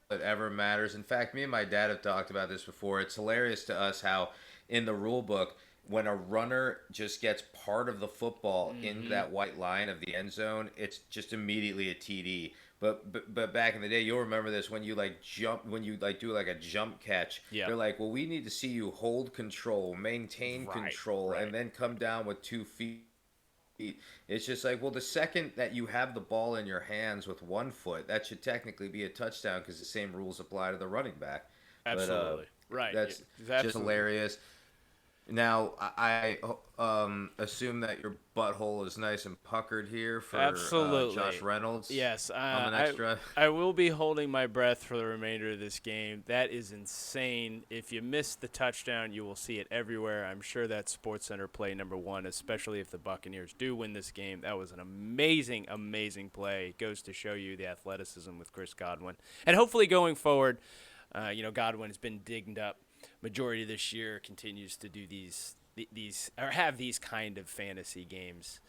that ever matters. In fact, me and my dad have talked about this before. It's hilarious to us how in the rule book, when a runner just gets part of the football into that white line of the end zone, it's just immediately a TD. But back in the day, you'll remember this when you like jump, when you like do like a jump catch. Yeah. They're like, well, we need to see you hold control, maintain Right, control, right. and then come down with 2 feet. It's just like, well, the second that you have the ball in your hands with 1 foot, that should technically be a touchdown because the same rules apply to the running back. Absolutely. Right. That's It's just absolutely. hilarious. Now, I assume that your butthole is nice and puckered here for Absolutely. Josh Reynolds. Yes, on the next drive. I will be holding my breath for the remainder of this game. That is insane. If you missed the touchdown, you will see it everywhere. I'm sure that's SportsCenter play number 1, especially if the Buccaneers do win this game. That was an amazing, amazing play. It goes to show you the athleticism with Chris Godwin. And hopefully going forward, Godwin has been dinged up majority of this year, continues to do these or have these kind of fantasy games.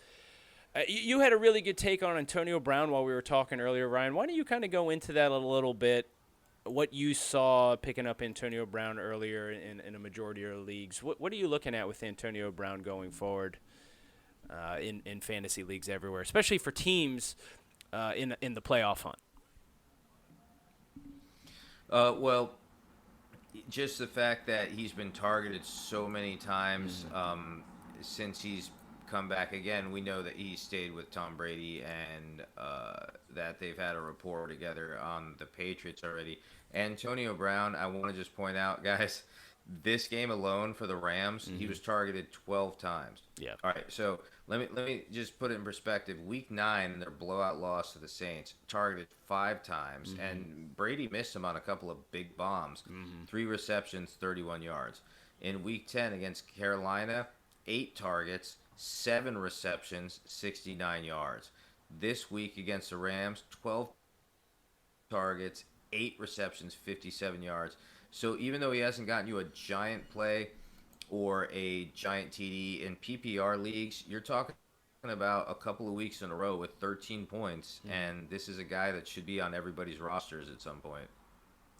You had a really good take on Antonio Brown while we were talking earlier, Ryan. Why don't you kind of go into that a little bit? What you saw picking up Antonio Brown earlier in a majority of leagues. What are you looking at with Antonio Brown going forward in fantasy leagues everywhere, especially for teams in the playoff hunt? Well, just the fact that he's been targeted so many times since he's come back again. We know that he stayed with Tom Brady and that they've had a rapport together on the Patriots already. Antonio Brown, I want to just point out, guys, this game alone for the Rams, he was targeted 12 times. Yeah. All right, so let me just put it in perspective. Week 9 in their blowout loss to the Saints, targeted 5 times, and Brady missed him on a couple of big bombs. 3 receptions, 31 yards. In Week 10 against Carolina, 8 targets, 7 receptions, 69 yards. This week against the Rams, 12 targets, 8 receptions, 57 yards. So even though he hasn't gotten you a giant play or a giant TD in PPR leagues, you're talking about a couple of weeks in a row with 13 points, and this is a guy that should be on everybody's rosters at some point.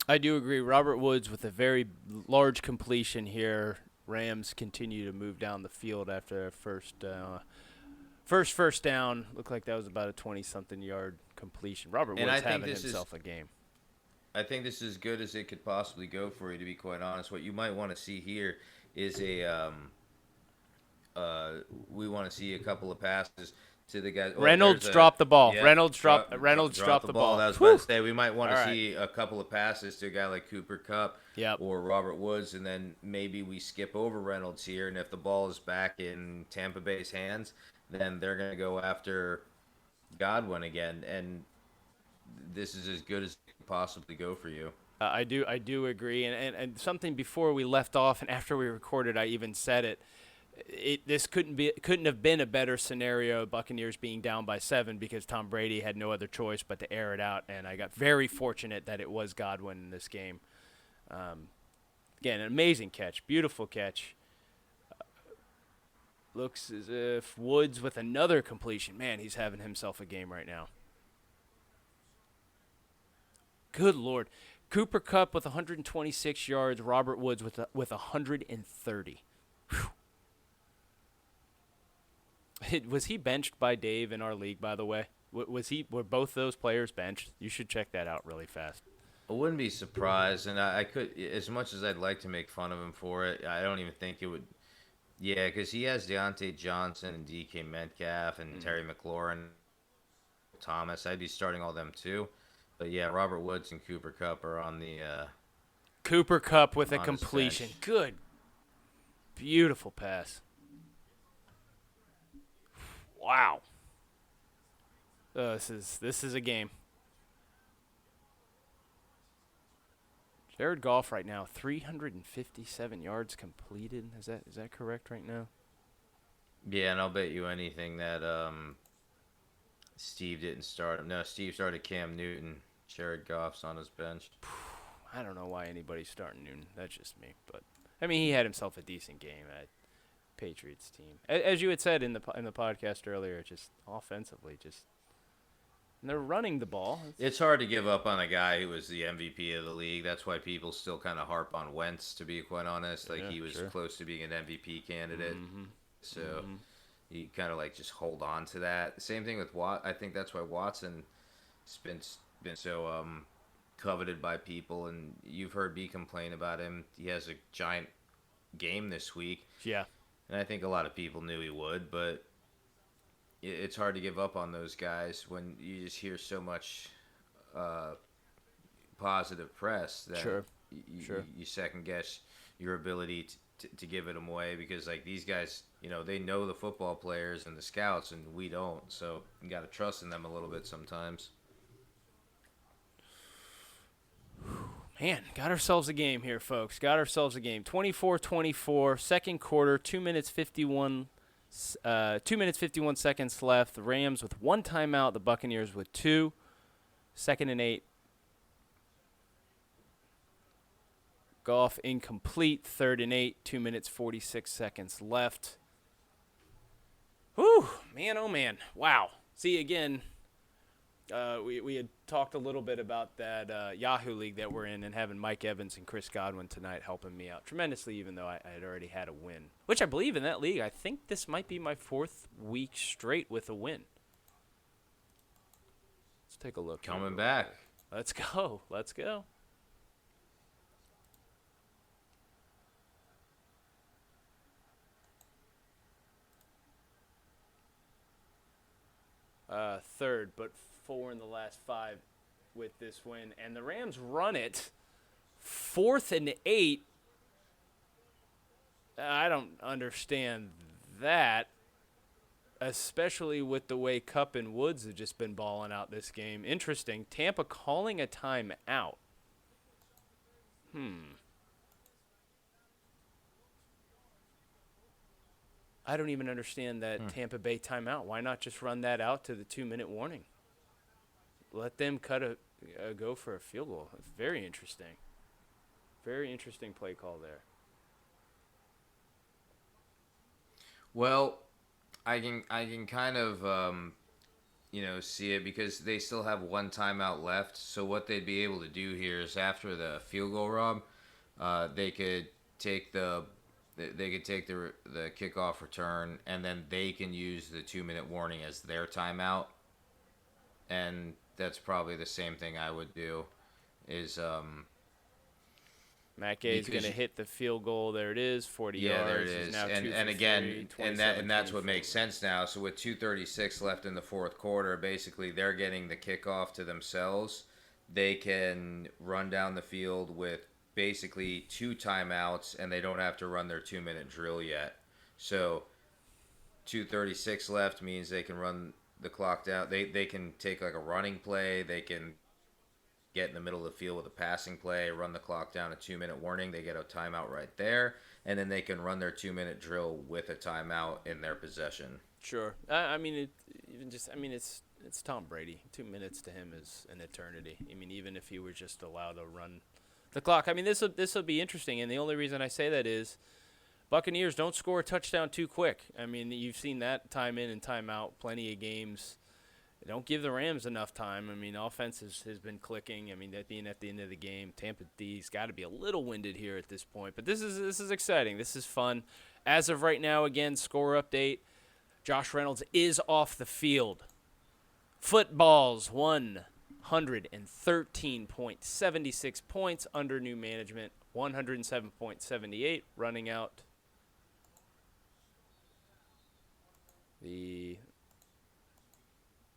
I do agree. Robert Woods with a very large completion here. Rams continue to move down the field after a first down. Looked like that was about a 20-something yard completion. Robert And Woods I think having this himself a game. I think this is as good as it could possibly go for you, to be quite honest. What you might want to see here is we want to see a couple of passes to the guys. Reynolds dropped the ball. Yeah, Reynolds dropped the ball. I was about to say we might want to All right. see a couple of passes to a guy like Cooper Kupp Yep. or Robert Woods, and then maybe we skip over Reynolds here. And if the ball is back in Tampa Bay's hands, then they're going to go after Godwin again. And this is as good as it could possibly go for you. I do agree, and something before we left off, and after we recorded, I even said it. This couldn't have been a better scenario. Buccaneers being down by 7 because Tom Brady had no other choice but to air it out, and I got very fortunate that it was Godwin in this game. Again, an amazing catch, beautiful catch. Looks as if Woods with another completion. Man, he's having himself a game right now. Good Lord. Cooper Kupp with 126 yards, Robert Woods with 130. Was he benched by Dave in our league, by the way? Were both those players benched? You should check that out really fast. I wouldn't be surprised, and I could, as much as I'd like to make fun of him for it, I don't even think it would. Yeah, because he has Deontay Johnson and DK Metcalf and Terry McLaurin, Thomas. I'd be starting all them too. But yeah, Robert Woods and Cooper Kupp are on the. Cooper Kupp with a on his completion. bench. Good. Beautiful pass. Wow. This is a game. Jared Goff right now, 357 yards completed. Is that correct right now? Yeah, and I'll bet you anything that Steve didn't start him. No, Steve started Cam Newton. Jared Goff's on his bench. I don't know why anybody's starting Newton. That's just me. But I mean, he had himself a decent game at Patriots team. As you had said in the podcast earlier, just offensively, just And they're running the ball. It's hard to give up on a guy who was the MVP of the league. That's why people still kind of harp on Wentz, to be quite honest. Like, Yeah, he was sure. close to being an MVP candidate. Mm-hmm. So you kind of like just hold on to that. Same thing with Watt. I think that's why Watson has been so coveted by people. And you've heard me complain about him. He has a giant game this week. Yeah. And I think a lot of people knew he would, but it's hard to give up on those guys when you just hear so much positive press that Sure. you second guess your ability to give it them away, because like these guys, they know the football players and the scouts, and we don't. So you got to trust in them a little bit sometimes. Man, got ourselves a game here, folks. Got ourselves a game. 24-24, second quarter, 2 minutes 51 seconds left. The Rams with 1 timeout, the Buccaneers with 2. 2nd and 8. Goff incomplete. 3rd and 8, 2 minutes 46 seconds left. Whew, man, oh man. Wow. See, again, we had talked a little bit about that Yahoo League that we're in, and having Mike Evans and Chris Godwin tonight helping me out tremendously, even though I had already had a win. Which I believe in that league, I think this might be my 4th week straight with a win. Let's take a look. Coming back. Let's go. Let's go. Third, but 4 in the last 5 with this win. And the Rams run it 4th and 8. I don't understand that, especially with the way Kupp and Woods have just been balling out this game. Interesting. Tampa calling a timeout. I don't even understand that Tampa Bay timeout. Why not just run that out to the 2-minute warning? Let them go for a field goal. It's very interesting. Very interesting play call there. Well, I can kind of see it, because they still have 1 timeout left. So what they'd be able to do here is, after the field goal, Rob, they could take the kickoff return, and then they can use the 2-minute warning as their timeout. And that's probably the same thing I would do. Is Matt Gay's going to hit the field goal. There it is, 40 yards. Yeah, there it He's is. now 2 And for again, 3, and that's what 27-24. makes sense now. So with 2:36 left in the 4th quarter, basically they're getting the kickoff to themselves. They can run down the field with basically 2 timeouts, and they don't have to run their 2-minute drill yet. So 2:36 left means they can run the clock down. They can take like a running play. They can get in the middle of the field with a passing play, run the clock down, a 2-minute warning. They get a timeout right there, and then they can run their 2-minute drill with a timeout in their possession. Sure. It's Tom Brady. 2 minutes to him is an eternity. I mean, even if he were just allowed to run the clock. I mean, this will be interesting, and the only reason I say that is Buccaneers don't score a touchdown too quick. I mean, you've seen that time in and time out, plenty of games. They don't give the Rams enough time. I mean, offense has been clicking. I mean, that being at the end of the game, Tampa D's got to be a little winded here at this point. But this is exciting. This is fun. As of right now, again, score update. Josh Reynolds is off the field. Footballs 113.76 points under new management. 107.78 running out. The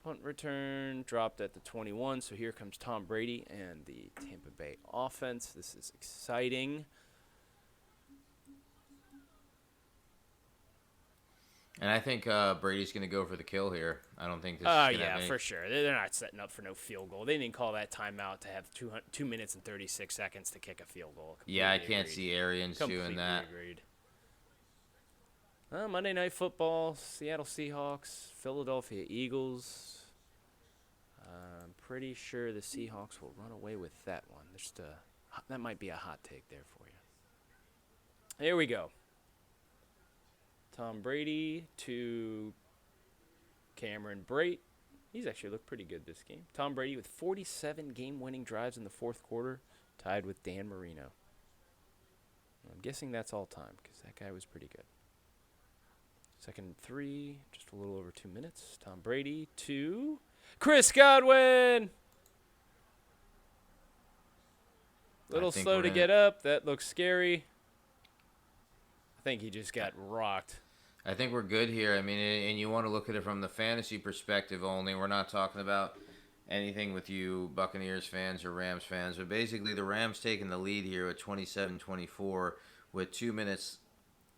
punt return dropped at the 21, so here comes Tom Brady and the Tampa Bay offense. This is exciting. And I think Brady's going to go for the kill here. I don't think this is going to have any... for sure. They're not setting up for no field goal. They didn't call that timeout to have 2 minutes and 36 seconds to kick a field goal. Yeah, I Completely can't agreed. see Arians doing that. Agreed. Monday Night Football, Seattle Seahawks, Philadelphia Eagles. I'm pretty sure the Seahawks will run away with that one. That might be a hot take there for you. Here we go. Tom Brady to Cameron Brate. He's actually looked pretty good this game. Tom Brady with 47 game-winning drives in the fourth quarter, tied with Dan Marino. I'm guessing that's all time because that guy was pretty good. Second and 3, just a little over 2 minutes. Tom Brady to Chris Godwin. Little think slow we're to in- get up. That looks scary. I think he just got rocked. I think we're good here. I mean, and you want to look at it from the fantasy perspective only. We're not talking about anything with you Buccaneers fans or Rams fans, but basically the Rams taking the lead here at 27-24 with 2 minutes,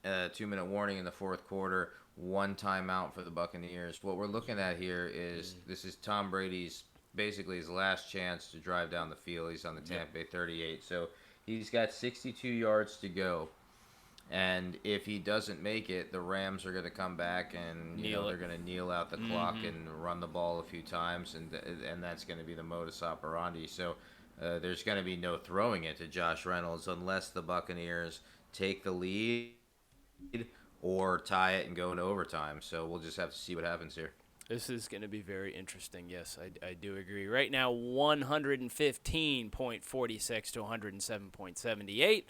2-minute warning in the fourth quarter, one timeout for the Buccaneers. What we're looking at here is this is Tom Brady's basically his last chance to drive down the field. He's on the Tampa Bay 38, so he's got 62 yards to go. And if he doesn't make it, the Rams are going to come back and they're going to kneel out the clock and run the ball a few times, and that's going to be the modus operandi. So there's going to be no throwing it to Josh Reynolds unless the Buccaneers take the lead or tie it and go into overtime. So we'll just have to see what happens here. This is going to be very interesting. Yes, I do agree. Right now, 115.46 to 107.78.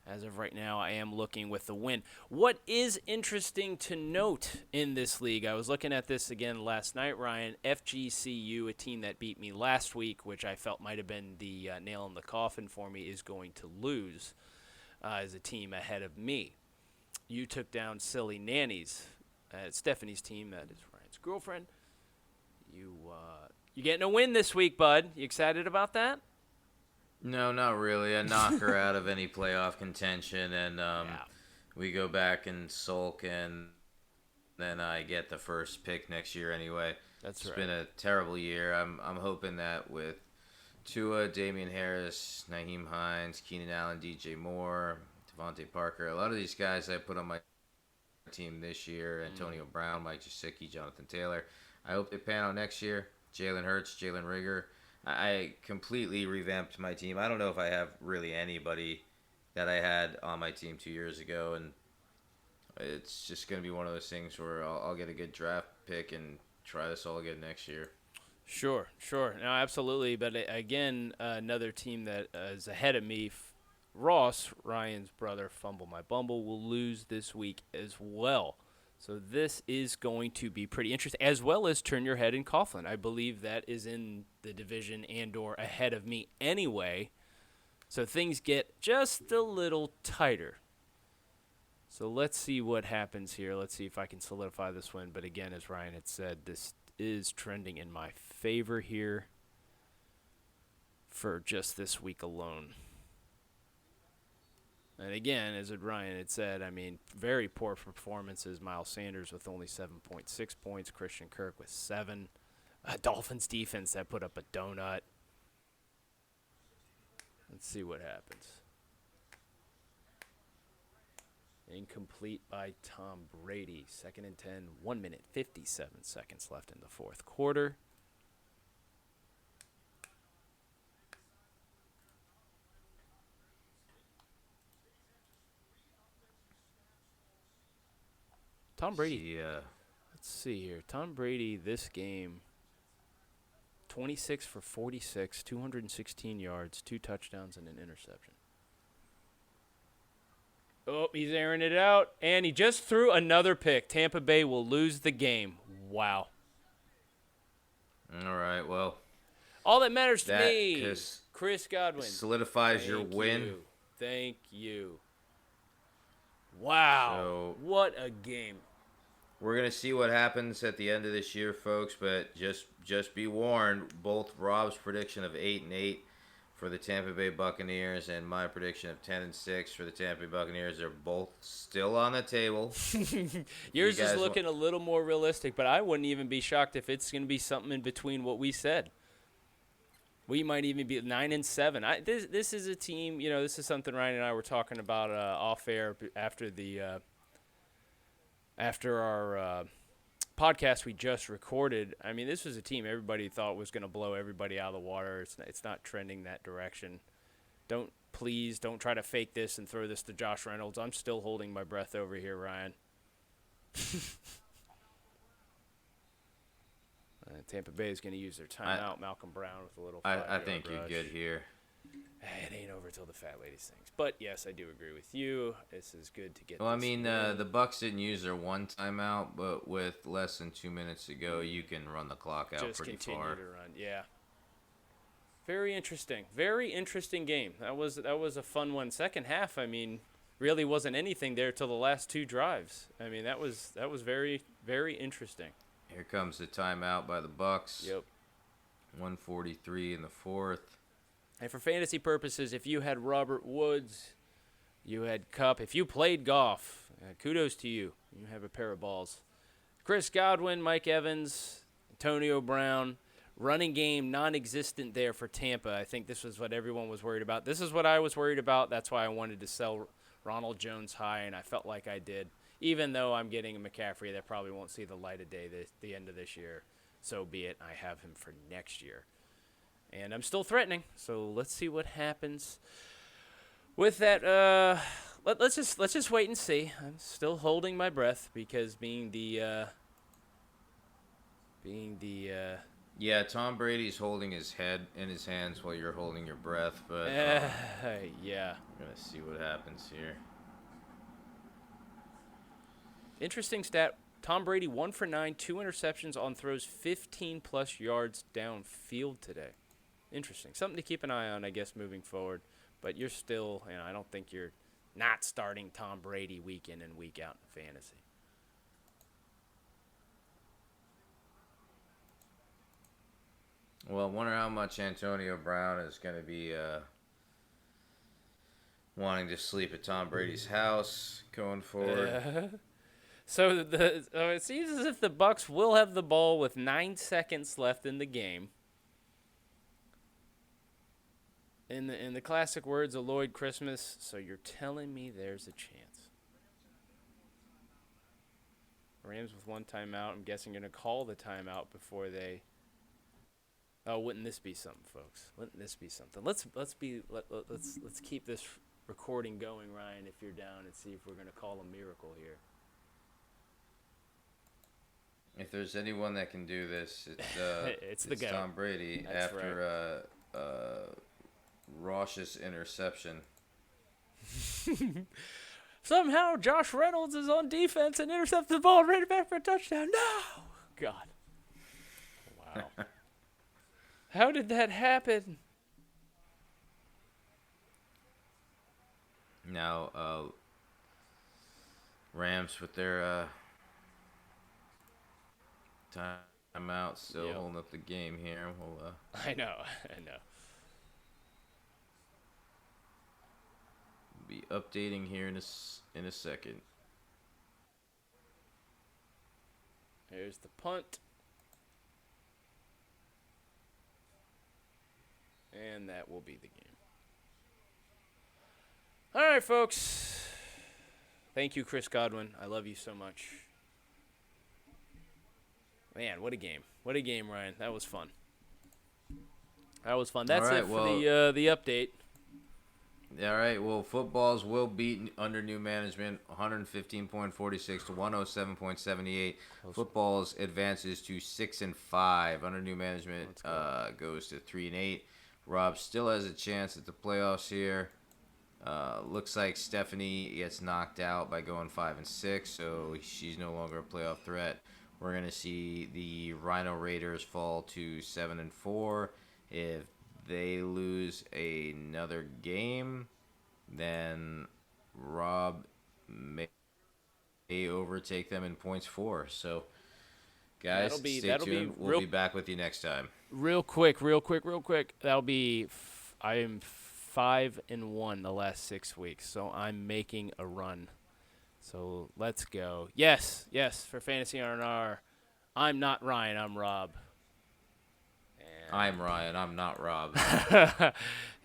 As of right now, I am looking with the win. What is interesting to note in this league, I was looking at this again last night, Ryan. FGCU, a team that beat me last week, which I felt might have been the nail in the coffin for me, is going to lose as a team ahead of me. You took down Silly Nannies. Stephanie's team, that is Ryan's girlfriend. You getting a win this week, bud. You excited about that? No, not really. I knock her out of any playoff contention, and we go back and sulk, and then I get the first pick next year anyway. That's right. It's been a terrible year. I'm hoping that with Tua, Damian Harris, Naheem Hines, Keenan Allen, DJ Moore, Devontae Parker, a lot of these guys I put on my team this year, Antonio Brown, Mike Gesicki, Jonathan Taylor. I hope they pan out next year. Jalen Hurts, Jalen Rigger. I completely revamped my team. I don't know if I have really anybody that I had on my team 2 years ago, and it's just going to be one of those things where I'll get a good draft pick and try this all again next year. Sure. No, absolutely. But again, another team that is ahead of me, Ross, Ryan's brother, Fumble My Bumble, will lose this week as well. So this is going to be pretty interesting, as well as Turn Your Head in Coughlin. I believe that is in the division and/or ahead of me anyway. So things get just a little tighter. So let's see what happens here. Let's see if I can solidify this win. But again, as Ryan had said, this is trending in my favor here for just this week alone. And again, as Ryan had said, I mean, very poor performances. Miles Sanders with only 7.6 points. Christian Kirk with 7. Dolphins defense that put up a donut. Let's see what happens. Incomplete by Tom Brady. 2nd and 10, 1 minute, 57 seconds left in the fourth quarter. Tom Brady. Let's see here. Tom Brady this game, 26 for 46, 216 yards, 2 touchdowns, and an interception. Oh, he's airing it out, and he just threw another pick. Tampa Bay will lose the game. Wow. All right, well. All that matters to That me, Chris Godwin. solidifies your win. Thank you. Wow. So- what a game. We're gonna see what happens at the end of this year, folks. But just be warned. Both Rob's prediction of 8-8 for the Tampa Bay Buccaneers and my prediction of 10-6 for the Tampa Bay Buccaneers are both still on the table. Yours is guys looking a little more realistic, but I wouldn't even be shocked if it's going to be something in between what we said. We might even be 9-7. This is a team. You know, this is something Ryan and I were talking about off air after our podcast we just recorded. I mean, this was a team everybody thought was going to blow everybody out of the water. It's not trending that direction. Please don't try to fake this and throw this to Josh Reynolds. I'm still holding my breath over here, Ryan. Tampa Bay is going to use their timeout. Malcolm Brown with a little. I think rush. you're good here. It ain't over till the fat lady sings. But yes, I do agree with you. This is good to get. Well, I this mean, win. the Bucks didn't use their one timeout, but with less than 2 minutes to go, you can run the clock out just pretty continue far. to run. Yeah. Very interesting. Very interesting game. That was a fun one. Second half, I mean, really wasn't anything there till the last 2 drives. I mean, that was very, very interesting. Here comes the timeout by the Bucks. Yep. 1:43 in the fourth. And for fantasy purposes, if you had Robert Woods, you had Kupp, if you played golf, kudos to you. You have a pair of balls. Chris Godwin, Mike Evans, Antonio Brown, running game non-existent there for Tampa. I think this was what everyone was worried about. This is what I was worried about. That's why I wanted to sell Ronald Jones high, and I felt like I did. Even though I'm getting a McCaffrey that probably won't see the light of day the end of this year, so be it. I have him for next year. And I'm still threatening, so let's see what happens. With that, let's just wait and see. I'm still holding my breath because being the Yeah, Tom Brady's holding his head in his hands while you're holding your breath, but yeah. we're going to see what happens here. Interesting stat. Tom Brady 1 for 9, 2 interceptions on throws, 15+ yards downfield today. Interesting. Something to keep an eye on, I guess, moving forward. But you're still, I don't think you're not starting Tom Brady week in and week out in fantasy. Well, I wonder how much Antonio Brown is going to be wanting to sleep at Tom Brady's house going forward. So it seems as if the Bucks will have the ball with 9 seconds left in the game. In the classic words of Lloyd Christmas, so you're telling me there's a chance. Rams with 1 timeout. I'm guessing going to call the timeout before they. Oh, wouldn't this be something, folks? Wouldn't this be something? Let's keep this recording going, Ryan, if you're down, and see if we're going to call a miracle here. If there's anyone that can do this, it's it's GOAT. Tom Brady. That's after Rosh's interception. Somehow Josh Reynolds is on defense and intercepts the ball right back for a touchdown. No! God. Wow. How did that happen? Now, Rams with their timeout, still holding up the game here. We'll, I know. be updating here in a second. There's the punt. And that will be the game. All right, folks. Thank you, Chris Godwin. I love you so much. Man, what a game. What a game, Ryan. That was fun. That's right, it for the update. All right, well, footballs will beat under new management 115.46 to 107.78. Footballs advances to 6-5. Under new management goes to 3-8. Rob still has a chance at the playoffs here. Looks like Stephanie gets knocked out by going 5-6, so she's no longer a playoff threat. We're gonna see the Rhino Raiders fall to 7-4. If they lose another game, then Rob may overtake them in points for. So, guys, stay tuned. We'll be back with you next time. Real quick. That'll be. I am 5-1 the last 6 weeks, so I'm making a run. So let's go. Yes, for Fantasy R&R. I'm not Ryan. I'm Rob. I'm Ryan. I'm not Rob.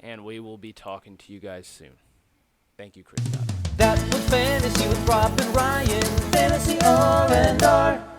And we will be talking to you guys soon. Thank you, Chris. That was Fantasy with Rob and Ryan. Fantasy R&R.